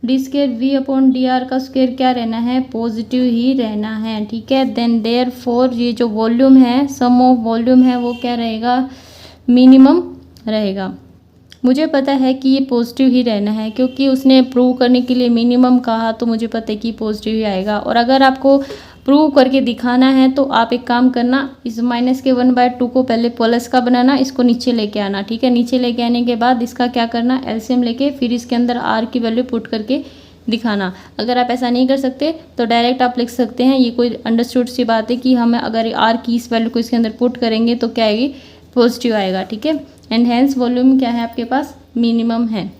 Speaker 1: D square V upon D R का स्क्वायर क्या रहना है, पॉजिटिव ही रहना है, ठीक है। देन देयर फोर ये जो वॉल्यूम है, सम ऑफ वॉल्यूम है, वो क्या रहेगा, मिनिमम रहेगा। मुझे पता है कि ये पॉजिटिव ही रहना है क्योंकि उसने प्रूव करने के लिए मिनिमम कहा, तो मुझे पता है कि पॉजिटिव ही आएगा। और अगर आपको प्रूव करके दिखाना है तो आप एक काम करना, इस माइनस के 1/2 को पहले प्लस का बनाना, इसको नीचे लेके आना, ठीक है। नीचे लेके आने के बाद इसका क्या करना, एलसीएम लेके फिर इसके अंदर आर की वैल्यू पुट करके दिखाना। अगर आप ऐसा नहीं कर सकते तो डायरेक्ट आप लिख सकते हैं, ये कोई अंडरस्टूड सी बात है कि हम अगर आर की इस वैल्यू को इसके अंदर पुट करेंगे तो क्या आएगी, पॉजिटिव आएगा, ठीक है। एंड हैंस वॉल्यूम क्या है आपके पास, मिनिमम है।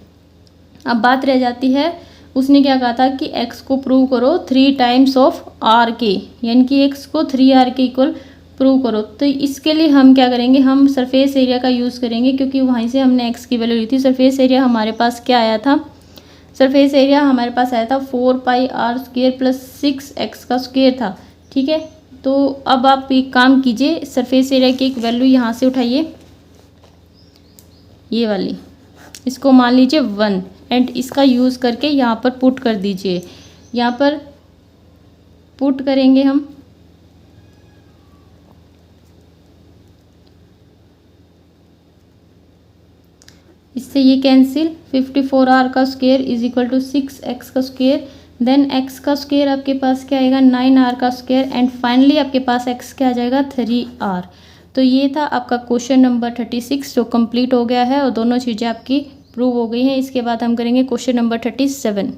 Speaker 1: अब बात रह जाती है, उसने क्या कहा था कि x को प्रूव करो 3 टाइम्स ऑफ r के, यानी कि x को 3r के इक्वल प्रूव करो। तो इसके लिए हम क्या करेंगे, हम सरफेस एरिया का यूज़ करेंगे क्योंकि वहीं से हमने x की वैल्यू ली थी। सरफेस एरिया हमारे पास क्या आया था, सरफेस एरिया हमारे पास आया था 4 pi R square plus 6x का स्क्वायर था, ठीक है। तो अब आप एक काम कीजिए, सरफेस एरिया की एक वैल्यू यहाँ से उठाइए, ये वाली, इसको मान लीजिए 1 एंड इसका यूज़ करके यहाँ पर पुट कर दीजिए। यहाँ पर पुट करेंगे हम, इससे ये कैंसिल, 54r का square is equal to 6x का स्क्वायर, देन x का स्क्वायर आपके पास क्या आएगा, 9r का स्क्वायर एंड फाइनली आपके पास x क्या आ जाएगा, 3r। तो ये था आपका क्वेश्चन नंबर 36 जो कंप्लीट हो गया है और दोनों चीज़ें आपकी प्रूव हो गई हैं। इसके बाद हम करेंगे क्वेश्चन नंबर 37।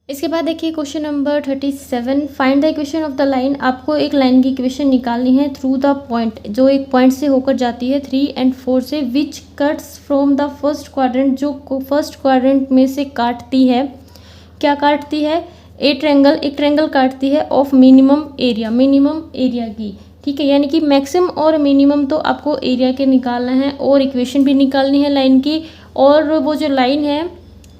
Speaker 1: इसके बाद देखिए question number 37, find the equation of the line. आपको एक लाइन की इक्वेशन निकालनी है थ्रू द पॉइंट, जो एक पॉइंट से होकर जाती है 3 एंड 4 से, विच cuts from the first quadrant, जो फर्स्ट क्वाड्रेंट में से काटती है। क्या काटती है, एक ट्रायंगल काटती है ऑफ मिनिमम एरिया की, ठीक है। यानी कि मैक्सिमम और मिनिमम तो आपको एरिया के निकालना है और इक्वेशन भी निकालनी है लाइन की। और वो जो लाइन है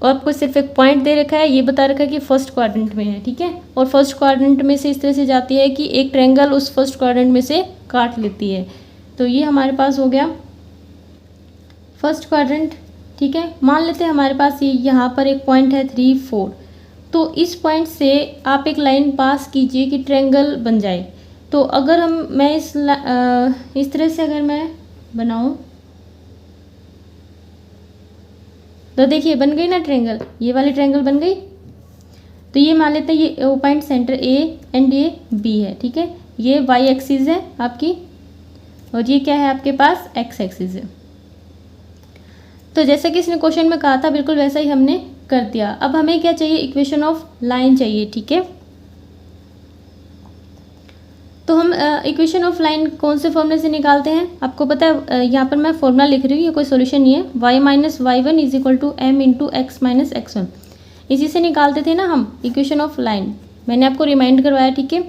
Speaker 1: और आपको सिर्फ एक पॉइंट दे रखा है, ये बता रखा है कि फर्स्ट क्वाड्रेंट में है, ठीक है। और फर्स्ट क्वाड्रेंट में से इस तरह से जाती है कि एक ट्रायंगल उस फर्स्ट क्वाड्रेंट में से काट लेती है। तो ये हमारे पास हो गया फर्स्ट क्वाड्रेंट, ठीक है। मान लेते हैं हमारे पास ये यहाँ पर एक पॉइंट है 3, 4, तो इस पॉइंट से आप एक लाइन पास कीजिए कि ट्रायंगल बन जाए। तो अगर मैं इस तरह से अगर मैं बनाऊँ तो देखिए बन गई ना ट्रायंगल, ये वाली ट्रायंगल बन गई। तो ये मान लेते हैं ये पॉइंट सेंटर ए एंड ये बी है, ठीक है। ये वाई एक्सिस है आपकी और ये क्या है आपके पास, एक्स एक्सिस है। तो जैसा कि इसने क्वेश्चन में कहा था बिल्कुल वैसा ही हमने कर दिया। अब हमें क्या चाहिए, इक्वेशन ऑफ लाइन चाहिए, ठीक है। तो हम इक्वेशन ऑफ लाइन कौन से फॉर्मूले से निकालते हैं, आपको पता है, यहाँ पर मैं फॉर्मूला लिख रही हूँ, ये कोई सॉल्यूशन नहीं है। y minus y1 is equal to m into x minus x1, इसी से निकालते थे ना हम इक्वेशन ऑफ लाइन, मैंने आपको रिमाइंड करवाया, ठीक है।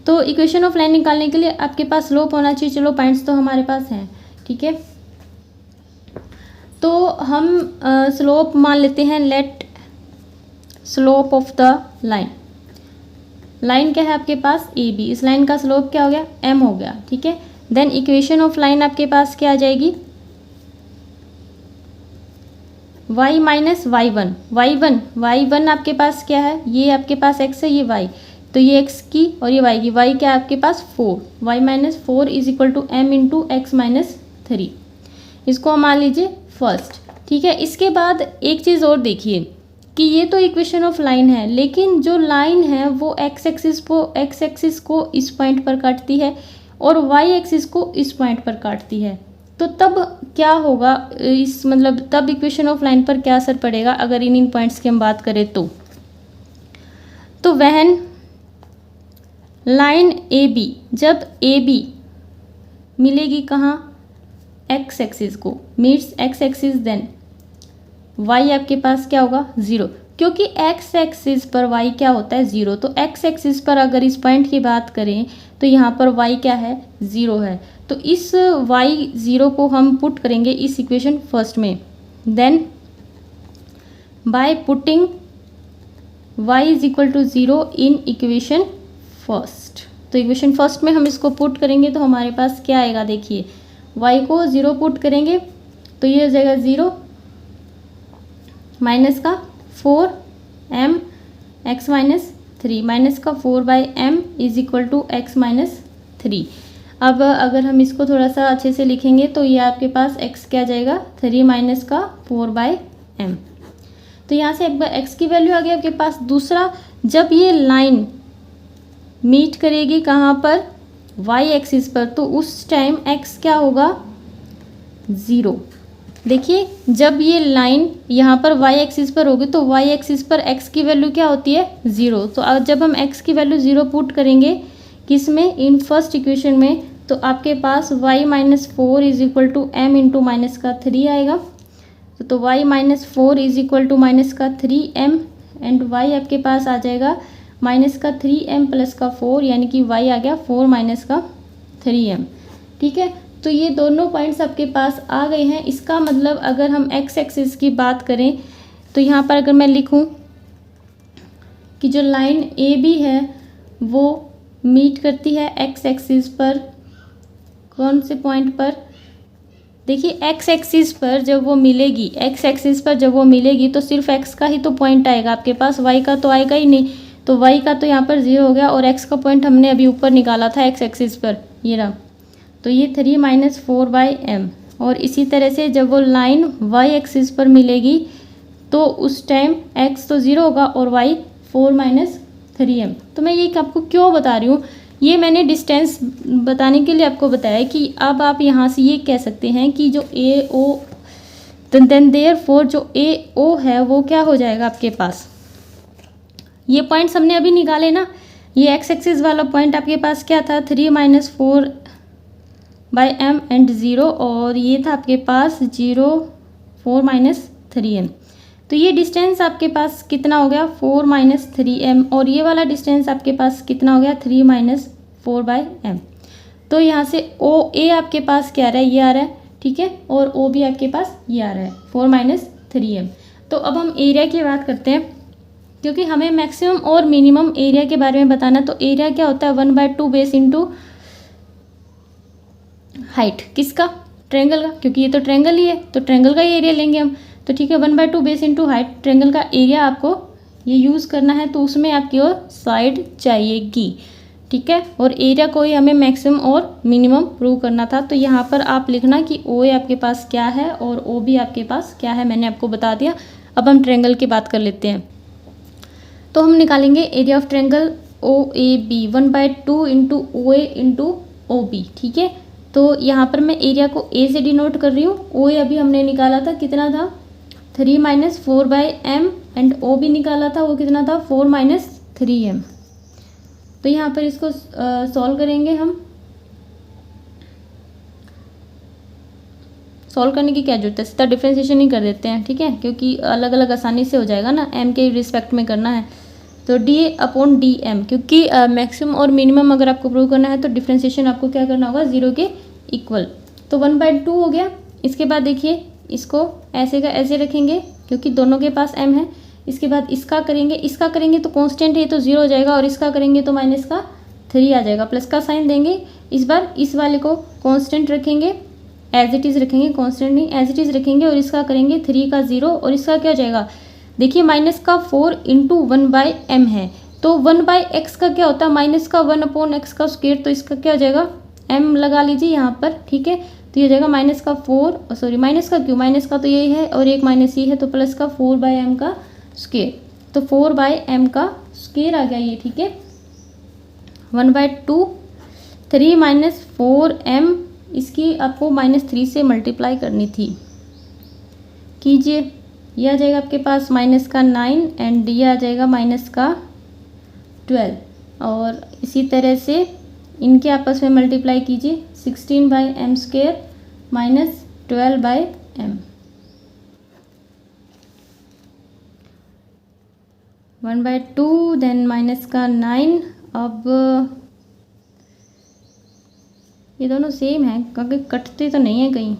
Speaker 1: तो इक्वेशन ऑफ लाइन निकालने के लिए आपके पास स्लोप होना चाहिए। चलो पॉइंट्स तो हमारे पास हैं, ठीक है। तो हम स्लोप मान लेते हैं, let slope of the line क्या है आपके पास, ए बी, इस लाइन का स्लोप क्या हो गया, एम हो गया, ठीक है। देन इक्वेशन ऑफ लाइन आपके पास क्या आ जाएगी, y माइनस y1 आपके पास क्या है, ये आपके पास x है, ये y, तो ये x की और ये y की, y क्या है आपके पास 4, y minus 4 is equal to m into x minus 3, इसको मान लीजिए फर्स्ट, ठीक है। इसके बाद एक चीज़ और देखिए कि ये तो इक्वेशन ऑफ लाइन है, लेकिन जो लाइन है वो एक्स एक्सिस को इस पॉइंट पर काटती है और वाई एक्सिस को इस पॉइंट पर काटती है। तो तब क्या होगा, इस मतलब तब इक्वेशन ऑफ लाइन पर क्या असर पड़ेगा अगर इन पॉइंट्स की हम बात करें तो व्हेन लाइन ए बी, जब ए बी मिलेगी कहाँ, एक्स एक्सिस को, meets x axis, then y आपके पास क्या होगा 0, क्योंकि एक्स एक्सिस पर वाई क्या होता है 0। तो एक्स एक्सिस पर अगर इस पॉइंट की बात करें तो यहाँ पर वाई क्या है 0 है। तो इस वाई 0 को हम पुट करेंगे इस इक्वेशन फर्स्ट में, then by putting y is equal to 0 in equation first. तो इक्वेशन फर्स्ट में हम इसको पुट करेंगे तो हमारे पास क्या आएगा, देखिए y को 0 पुट करेंगे तो ये हो जाएगा 0 माइनस का 4m x माइनस 3 माइनस का 4/m is equal to x minus 3। अब अगर हम इसको थोड़ा सा अच्छे से लिखेंगे तो ये आपके पास x क्या जाएगा 3 माइनस का 4/m। तो यहाँ से एक बार x की वैल्यू आ गई आपके पास। दूसरा, जब ये लाइन मीट करेगी कहाँ पर, y एक्सिस पर, तो उस टाइम x क्या होगा 0। देखिए जब ये लाइन यहाँ पर y एक्सिस पर होगी तो y एक्सिस पर x की वैल्यू क्या होती है 0। तो जब हम x की वैल्यू 0 पुट करेंगे किस में, इन फर्स्ट इक्वेशन में, तो आपके पास y minus 4 is equal to m into minus का 3 आएगा। तो y minus 4 is equal to minus का 3m एंड y आपके पास आ जाएगा माइनस का 3m प्लस का 4, यानी कि y आ गया 4 माइनस का 3m। ठीक है, तो ये दोनों पॉइंट्स आपके पास आ गए हैं। इसका मतलब अगर हम x एक्सिस की बात करें तो यहाँ पर अगर मैं लिखूँ कि जो लाइन ए बी है वो मीट करती है x एक्सिस पर, कौन से पॉइंट पर, देखिए x एक्सिस पर जब वो मिलेगी, x एक्सिस पर जब वो मिलेगी तो सिर्फ x का ही तो पॉइंट आएगा आपके पास, y का तो आएगा ही नहीं। तो y का तो यहाँ पर 0 हो गया और x का पॉइंट हमने अभी ऊपर निकाला था x एक्सिस पर, ये रहा। तो ये 3 माइनस 4/m। और इसी तरह से जब वो लाइन y एक्सिस पर मिलेगी तो उस टाइम x तो 0 होगा और y 4 माइनस 3m। तो मैं ये आपको क्यों बता रही हूँ, ये मैंने डिस्टेंस बताने के लिए आपको बताया कि अब आप यहाँ से ये कह सकते हैं कि जो ए ओ, देन देयरफॉर जो ए ओ है वो क्या हो जाएगा आपके पास, ये पॉइंट्स हमने अभी निकाले ना, ये x एक्सिस वाला पॉइंट आपके पास क्या था 3 माइनस 4/m एंड 0, और ये था आपके पास 0 4 माइनस 3m। तो ये डिस्टेंस आपके पास कितना हो गया 4 माइनस 3m, और ये वाला डिस्टेंस आपके पास कितना हो गया 3 माइनस 4/m। तो यहाँ से ओ ए आपके पास क्या आ रहा है, ये आ रहा है, ठीक है, और ओ भी आपके पास ये आ रहा है 4 माइनस 3m। तो अब हम एरिया की बात करते हैं, क्योंकि हमें मैक्सिमम और मिनिमम एरिया के बारे में बताना। तो एरिया क्या होता है 1/2 बेस इंटू हाइट, किसका, ट्रायंगल का, क्योंकि ये तो ट्रायंगल ही है तो ट्रायंगल का ही एरिया लेंगे हम। तो ठीक है 1/2 बेस इंटू हाइट, ट्रायंगल का एरिया आपको ये यूज़ करना है, तो उसमें आपकी और साइड चाहिएगी, ठीक है। और एरिया को ही हमें मैक्सिमम और मिनिमम प्रूव करना था। तो यहाँ पर आप लिखना कि ओ ए आपके पास क्या है और ओ बी आपके पास क्या है, मैंने आपको बता दिया। अब हम ट्रायंगल की बात कर लेते हैं। तो हम निकालेंगे area of triangle O A B 1/2 into O A into O B, ठीक है। तो यहाँ पर मैं एरिया को ए से डिनोट कर रही हूँ। ओ ए अभी हमने निकाला था, कितना था 3 minus 4/m and O B निकाला था, वो कितना था 4 माइनस 3m। तो यहाँ पर इसको सॉल्व करेंगे हम। सॉल्व करने की क्या जरूरत है, सीधा डिफ्रेंशिएशन ही कर देते हैं, ठीक है, क्योंकि अलग अलग आसानी से हो जाएगा ना, m के रिस्पेक्ट में करना है। तो d/dm, क्योंकि मैक्सिमम और मिनिमम अगर आपको प्रूव करना है तो डिफ्रेंशिएशन आपको क्या करना होगा 0 के इक्वल। तो 1/2 हो गया। इसके बाद देखिए इसको ऐसे का ऐसे रखेंगे क्योंकि दोनों के पास m है। इसके बाद इसका करेंगे तो कांस्टेंट है तो 0 हो जाएगा, और इसका करेंगे तो माइनस का 3 आ जाएगा, प्लस का साइन देंगे। इस बार इस वाले को कांस्टेंट रखेंगे, एज इट इज़ रखेंगे, कांस्टेंट नहीं एज इट इज़ रखेंगे, और इसका करेंगे 3 का 0, और इसका क्या हो जाएगा, देखिए माइनस का 4 इंटू 1/m है। तो 1/x का क्या होता है माइनस का 1/x का स्क्वायर, तो इसका क्या हो जाएगा m लगा लीजिए यहाँ पर, ठीक है। तो ये हो जाएगा माइनस का 4, सॉरी माइनस का क्यों, माइनस का तो यही है और एक माइनस ये है, तो प्लस का 4/m का स्क्वायर। तो 4/m का स्क्वायर आ गया ये, ठीक है। 1/2 3 माइनस 4m, इसकी आपको -3 से मल्टीप्लाई करनी थी, कीजिए। ये आ जाएगा आपके पास माइनस का 9 एंड ये आ जाएगा माइनस का 12, और इसी तरह से इनके आपस में मल्टीप्लाई कीजिए, 16/m² minus 12/m, 1/2 then minus का 9। अब ये दोनों सेम है, कभी कटते तो नहीं है, कहीं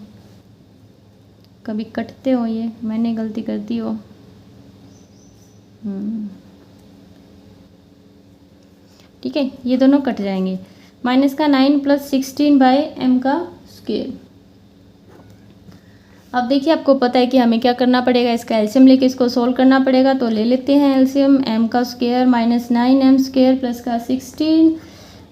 Speaker 1: कभी कटते हो, ये मैंने गलती कर दी हो। ठीक है, ये दोनों कट जाएंगे। माइनस का 9 प्लस 16/m²। अब देखिए, आपको पता है कि हमें क्या करना पड़ेगा, इसका एलसीएम लेके इसको सोल्व करना पड़ेगा। तो ले लेते हैं LCM, m² minus 9m² plus का 16,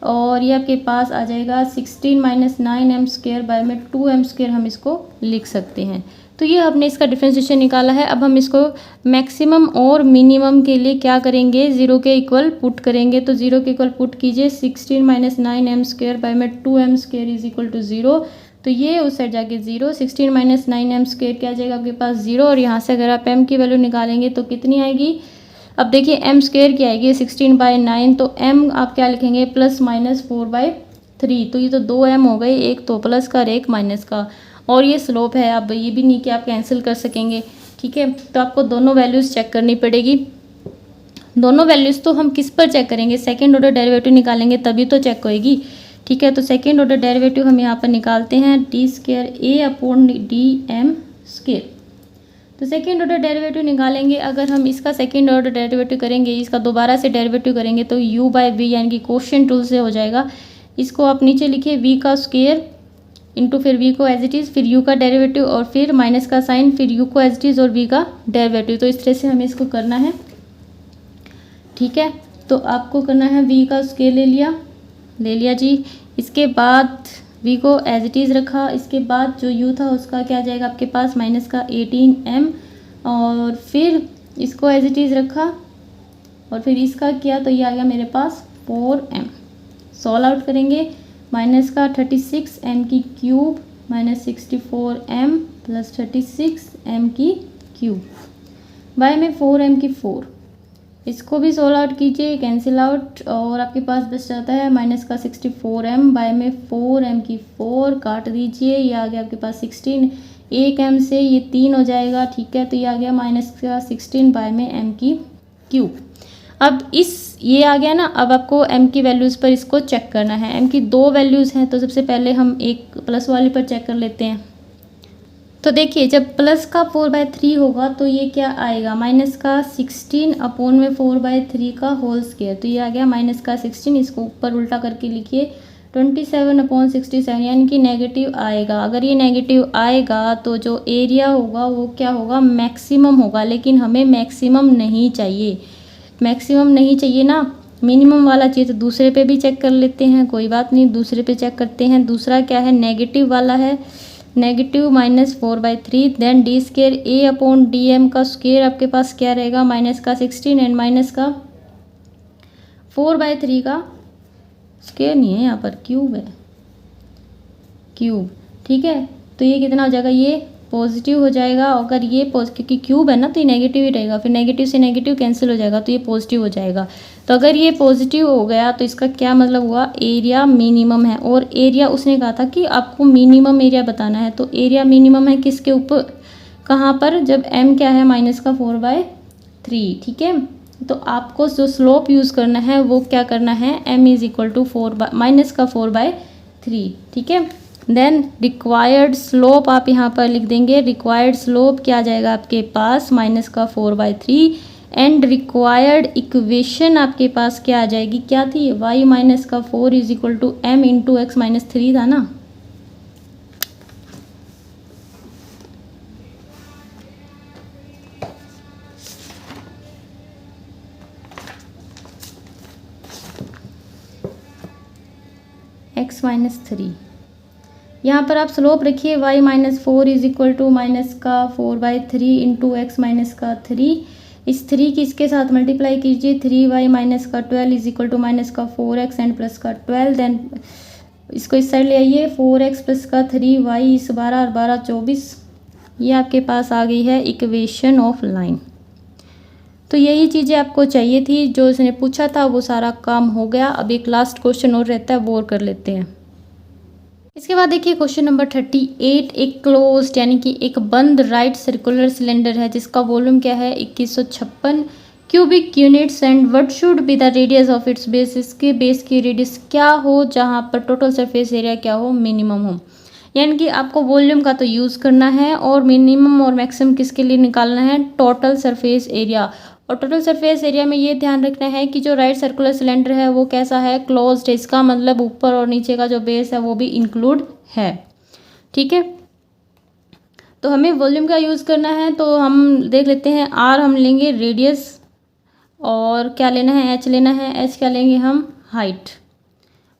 Speaker 1: और ये आपके पास आ जाएगा 16 माइनस 9m² बाय में 2m² हम इसको लिख सकते हैं। तो ये हमने इसका डिफरेंशिएशन निकाला है। अब हम इसको मैक्सिमम और मिनिमम के लिए क्या करेंगे, 0 के इक्वल पुट करेंगे। तो 0 के इक्वल पुट कीजिए, 16 माइनस 9m² बाय में 2m² इज इक्वल टू 0। तो ये उस साइड जाके 0, 16 माइनस 9m² क्या आ जाएगा आपके पास 0, और यहाँ से अगर आप m की वैल्यू निकालेंगे तो कितनी आएगी। अब देखिए m² क्या आएगी, 16/9, तो m आप क्या लिखेंगे, प्लस माइनस 4/3। तो ये तो 2m हो गए, एक तो प्लस का और एक माइनस का, और ये स्लोप है। अब ये भी नहीं कि आप कैंसिल कर सकेंगे। ठीक है, तो आपको दोनों वैल्यूज़ चेक करनी पड़ेगी। दोनों वैल्यूज़ तो हम किस पर चेक करेंगे, सेकेंड ऑर्डर डेरिवेटिव निकालेंगे तभी तो चेक होएगी। ठीक है, तो सेकेंड ऑर्डर डेरिवेटिव हम यहाँ पर निकालते हैं, d²a/dm²। तो सेकेंड ऑर्डर डेरिवेटिव निकालेंगे। अगर हम इसका सेकेंड ऑर्डर डेरिवेटिव करेंगे, इसका दोबारा से डेरिवेटिव करेंगे, तो u/v यानी कि क्वोशिएंट रूल से हो जाएगा। इसको आप नीचे लिखिए, v² इंटू फिर v को एज इट इज़, फिर u का डेरिवेटिव, और फिर माइनस का साइन, फिर u को एज इट इज़ और v का डेरिवेटिव। तो इस तरह से हमें इसको करना है। ठीक है, तो आपको करना है, v का स्क्वायर ले लिया जी। इसके बाद v को एज इट इज़ रखा। इसके बाद जो u था उसका क्या आ जाएगा आपके पास, माइनस का 18m, और फिर इसको एज इट इज़ रखा, और फिर इसका किया तो ये आ गया मेरे पास 4m। सॉल्व आउट करेंगे, माइनस का 36m³ minus 64m plus 36m³ bye में 4m³। इसको भी सोल्व आउट कीजिए, कैंसिल आउट, और आपके पास बच जाता है माइनस का 64m बाय में 4m³, काट दीजिए, ये आ गया आपके पास 16, एक m से ये 3 हो जाएगा। ठीक है, तो ये आ गया माइनस का 16 बाय में m³। अब ये आ गया ना। अब आपको m की वैल्यूज़ पर इसको चेक करना है। m की 2 वैल्यूज़ हैं, तो सबसे पहले हम एक प्लस वाली पर चेक कर लेते हैं। तो देखिए, जब प्लस का 4/3 होगा तो ये क्या आएगा, माइनस का 16/4/3 का होल स्क्वायर। तो ये आ गया माइनस का 16, इसको ऊपर उल्टा करके लिखिए, 27/67, यानी कि नेगेटिव आएगा। अगर ये नेगेटिव आएगा तो जो एरिया होगा वो क्या होगा, मैक्सिमम होगा। लेकिन हमें मैक्सिमम नहीं चाहिए, मैक्सिमम नहीं चाहिए ना, मिनिमम वाला चाहिए। तो दूसरे पे भी चेक कर लेते हैं, कोई बात नहीं, दूसरे पे चेक करते हैं। दूसरा क्या है, नेगेटिव वाला है, नेगेटिव माइनस 4/3, देन d²a/dm का स्क्वायर आपके पास क्या रहेगा, माइनस का 16 एंड माइनस का 4/3 का स्क्वायर नहीं है, यहाँ पर क्यूब है, क्यूब। ठीक है, तो ये कितना हो जाएगा, ये पॉजिटिव हो जाएगा। अगर ये क्योंकि क्यूब है ना तो ये नेगेटिव ही रहेगा, फिर नेगेटिव से नेगेटिव कैंसिल हो जाएगा, तो ये पॉजिटिव हो जाएगा। तो अगर ये पॉजिटिव हो गया तो इसका क्या मतलब हुआ, एरिया मिनिमम है। और एरिया उसने कहा था कि आपको मिनिमम एरिया बताना है, तो एरिया मिनिमम है किसके ऊपर, कहाँ पर, जब m क्या है, माइनस का 4/3। ठीक है, तो आपको जो स्लोप यूज़ करना है वो क्या करना है, m is equal to minus का 4/3। ठीक है, देन रिक्वायर्ड स्लोप आप यहाँ पर लिख देंगे। रिक्वायर्ड स्लोप क्या आ जाएगा आपके पास, माइनस का 4/3, एंड रिक्वायर्ड इक्वेशन आपके पास क्या आ जाएगी, क्या थी, y माइनस का 4 is equal to m into x minus 3 था ना। x माइनस 3, यहाँ पर आप स्लोप रखिए, y minus 4 is equal to minus का 4/3 इंटू एक्स माइनस का 3। इस 3 की इसके साथ मल्टीप्लाई कीजिए, 3y माइनस का 12 इज इक्वल टू माइनस का 4x एंड प्लस का 12। देन इसको इस साइड ले आइए, 4x प्लस का 3y इस 12 और 12 24। ये आपके पास आ गई है इक्वेशन ऑफ लाइन। तो यही चीज़ें आपको चाहिए थी, जो इसने पूछा था वो सारा काम हो गया। अब एक लास्ट क्वेश्चन और रहता है, वो और कर लेते हैं। इसके बाद देखिए क्वेश्चन नंबर 38, एक क्लोज्ड यानी कि एक बंद राइट सर्कुलर सिलेंडर है जिसका वॉल्यूम क्या है 2156 cubic units and what should be the radius of its base, इसके बेस की रेडियस क्या हो जहां पर टोटल सरफेस एरिया क्या हो, मिनिमम हो। यानी कि आपको वॉल्यूम का तो यूज़ करना है और मिनिमम और मैक्सिमम किसके लिए निकालना है, टोटल सरफेस एरिया। और टोटल सरफेस एरिया में ये ध्यान रखना है कि जो राइट सर्कुलर सिलेंडर है वो कैसा है, क्लोज्ड है। इसका मतलब ऊपर और नीचे का जो बेस है वो भी इंक्लूड है। ठीक है, तो हमें वॉल्यूम का यूज़ करना है, तो हम देख लेते हैं। आर हम लेंगे रेडियस, और क्या लेना है, एच लेना है। एच क्या लेंगे हम, हाइट।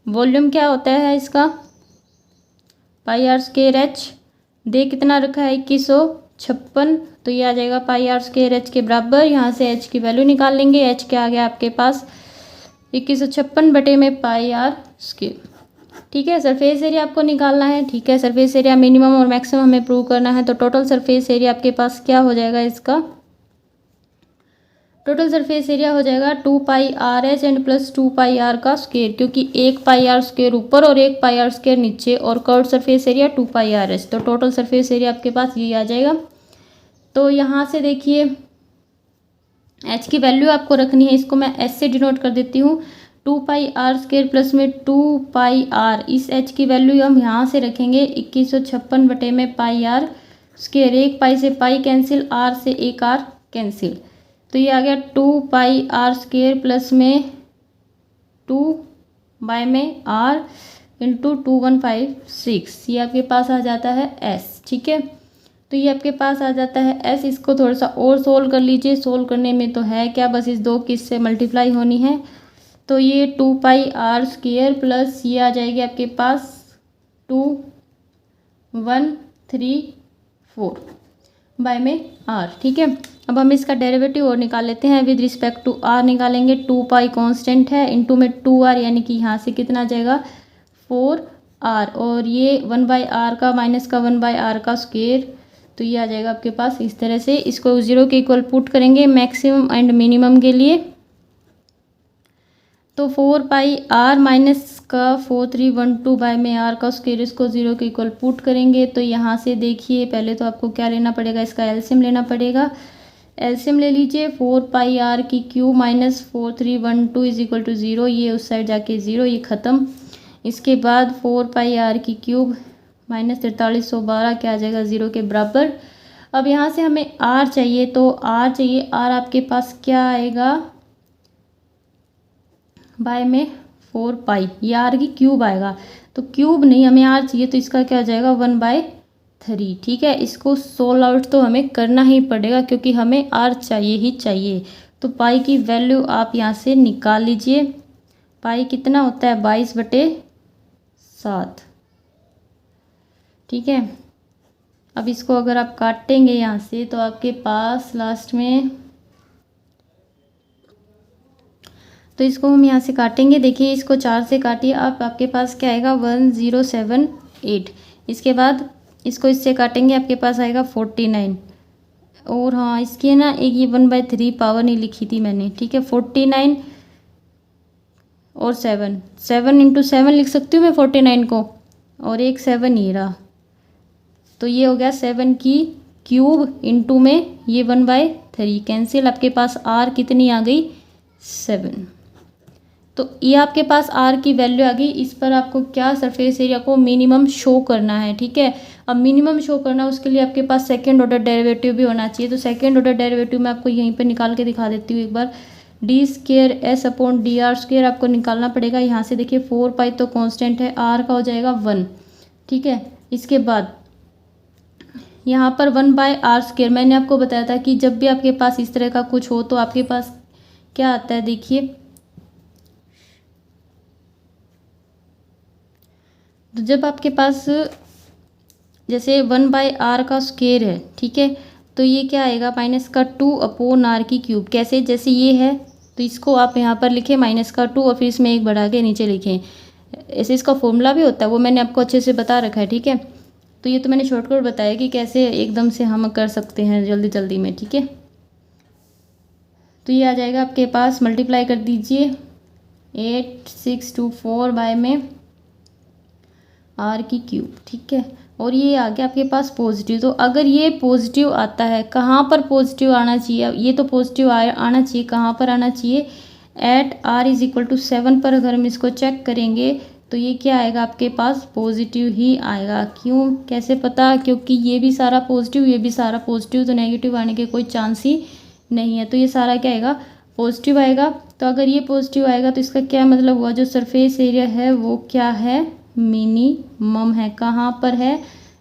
Speaker 1: वॉल्यूम क्या होता है इसका, पाई आर स्क्वायर एच। दे कितना रखा है 2156, तो ये आ जाएगा पाई आर स्क्वायर एच के बराबर। यहाँ से एच की वैल्यू निकाल लेंगे। एच क्या आ गया आपके पास 2156 बटे में पाई आर स्क्वायर। ठीक है, सरफेस एरिया आपको निकालना है। ठीक है, सरफेस एरिया मिनिमम और मैक्सिमम हमें प्रूव करना है। तो टोटल सरफेस एरिया आपके पास क्या हो जाएगा, इसका टोटल सरफेस एरिया हो जाएगा 2 pi R H and plus 2 pi R का स्क्वायर, क्योंकि 1 पाई आर स्क्वायर ऊपर और 1 पाई आर स्क्वायर नीचे, और curve surface area 2 pi R H. तो टोटल सरफेस एरिया आपके पास ये आ जाएगा। तो यहाँ से देखिए एच की वैल्यू आपको रखनी है, इसको मैं एच से डिनोट कर देती हूँ। 2 पाई आर स्क्वायर प्लस में 2 पाई आर, इस एच की वैल्यू हम यहाँ से रखेंगे 2156 बटे में पाई आर स्क्वायर। 1 पाई से पाई कैंसिल, आर से 1 आर कैंसिल, तो ये आ गया 2 पाई आर स्क्वायर प्लस में 2 बाय में आर इंटू 2156, ये आपके पास आ जाता है एस। ठीक है, तो ये आपके पास आ जाता है एस। इसको थोड़ा सा और सोल्व कर लीजिए। सोल्व करने में तो है क्या, बस इस 2 की इससे मल्टीप्लाई होनी है। तो ये 2 पाई आर स्क्वायर प्लस ये आ जाएगी आपके पास 2134 बाय में आर। ठीक है, अब हम इसका डेरिवेटिव और निकाल लेते हैं। विद रिस्पेक्ट टू आर निकालेंगे। 2 पाई कांस्टेंट है, इंटू में 2 आर, यानी कि यहाँ से कितना आ जाएगा 4 आर, और ये 1 बाई आर का माइनस का 1 बाई आर का स्क्वायर। तो ये आ जाएगा आपके पास इस तरह से। इसको 0 के इक्वल पुट करेंगे मैक्सिमम एंड मिनिमम के लिए। तो 4 पाई आर माइनस का 4312 बाय में आर का स्क्वायर, इसको 0 के इक्वल पुट करेंगे। तो यहाँ से देखिए पहले तो आपको क्या लेना पड़ेगा, इसका एलसीएम लेना पड़ेगा। एलसीएम ले लीजिए। 4 पाई आर की q minus 4312 is equal to 0, ये उस साइड जाके 0, ये ख़त्म। इसके बाद 4 पाई आर की क्यूब माइनस 4312 क्या आ जाएगा 0 के बराबर। अब यहाँ से हमें आर चाहिए, तो आर चाहिए। आर आपके पास क्या आएगा, बाय में 4 पाई, ये आर की क्यूब आएगा। तो क्यूब नहीं, हमें आर चाहिए, तो इसका क्या हो जाएगा 1/3। ठीक है, इसको सोल्व आउट तो हमें करना ही पड़ेगा क्योंकि हमें आर चाहिए ही चाहिए। तो पाई की वैल्यू आप यहाँ से निकाल लीजिए। पाई कितना होता है 22/7। ठीक है, अब इसको अगर आप काटेंगे यहाँ से तो आपके पास लास्ट में, तो इसको हम यहाँ से काटेंगे। देखिए इसको 4 से काटिए आप, आपके पास क्या आएगा 1078। इसके बाद इसको इससे काटेंगे, आपके पास आएगा 49। और हाँ, इसकी है ना एक ये 1/3 पावर नहीं लिखी थी मैंने। ठीक है, 49 और 7 इंटू 7 लिख सकती हूँ मैं 49 को, और एक 7 ये रहा, तो ये हो गया 7 की क्यूब इंटू में ये 1/3 कैंसिल। आपके पास आर कितनी आ गई 7। तो ये आपके पास आर की वैल्यू आ गई। इस पर आपको क्या सरफेस एरिया को मिनिमम शो करना है। ठीक है, अब मिनिमम शो करना उसके लिए आपके पास सेकंड ऑर्डर डेरिवेटिव भी होना चाहिए। तो सेकंड ऑर्डर डेरिवेटिव मैं आपको यहीं पे निकाल के दिखा देती हूँ एक बार। D square S upon D R square आपको निकालना पड़ेगा। यहाँ से देखिए 4 पाई तो कांस्टेंट है, आर का हो जाएगा 1। ठीक है, इसके बाद यहाँ पर 1/r स्क्वेयर, मैंने आपको बताया था कि जब भी आपके पास इस तरह का कुछ हो तो आपके पास क्या आता है, देखिए तो जब आपके पास जैसे 1/r का स्क्वेयर है, ठीक है, तो ये क्या आएगा माइनस का 2 अपॉन r की क्यूब। कैसे, जैसे ये है तो इसको आप यहाँ पर लिखें माइनस का 2 और फिर इसमें 1 बढ़ा के नीचे लिखें। ऐसे इसका फॉर्मूला भी होता है, वो मैंने आपको अच्छे से बता रखा है। ठीक है, तो ये तो मैंने शॉर्टकट बताया कि कैसे एकदम से हम कर सकते हैं जल्दी जल्दी में। ठीक है, तो ये आ जाएगा आपके पास, मल्टीप्लाई कर दीजिए 8624 बाय में आर की क्यूब, ठीक है। और ये आ गया आपके पास पॉजिटिव। तो अगर ये पॉजिटिव आता है, कहाँ पर पॉजिटिव आना चाहिए, ये तो पॉजिटिव आना चाहिए, कहाँ पर आना चाहिए, at r is equal to 7 पर अगर हम इसको चेक करेंगे तो ये क्या आएगा आपके पास, पॉजिटिव ही आएगा। क्यों, कैसे पता, क्योंकि ये भी सारा पॉजिटिव, ये भी सारा पॉजिटिव, तो नेगेटिव आने के कोई चांस ही नहीं है। तो ये सारा क्या आएगा, पॉजिटिव आएगा। तो अगर ये पॉजिटिव आएगा तो इसका क्या मतलब हुआ, जो सरफेस एरिया है वो क्या है, मिनिमम है। कहाँ पर है,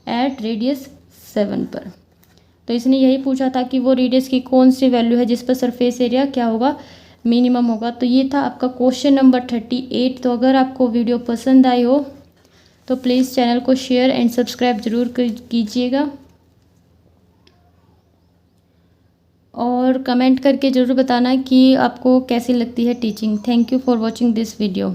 Speaker 1: एट रेडियस 7 पर। तो इसने यही पूछा था कि वो रेडियस की कौन सी वैल्यू है जिस पर सरफेस एरिया क्या होगा, मिनिमम होगा। तो ये था आपका क्वेश्चन नंबर 38। तो अगर आपको वीडियो पसंद आई हो तो प्लीज़ चैनल को शेयर एंड सब्सक्राइब ज़रूर कीजिएगा और कमेंट करके ज़रूर बताना कि आपको कैसी लगती है teaching. Thank you for watching this video.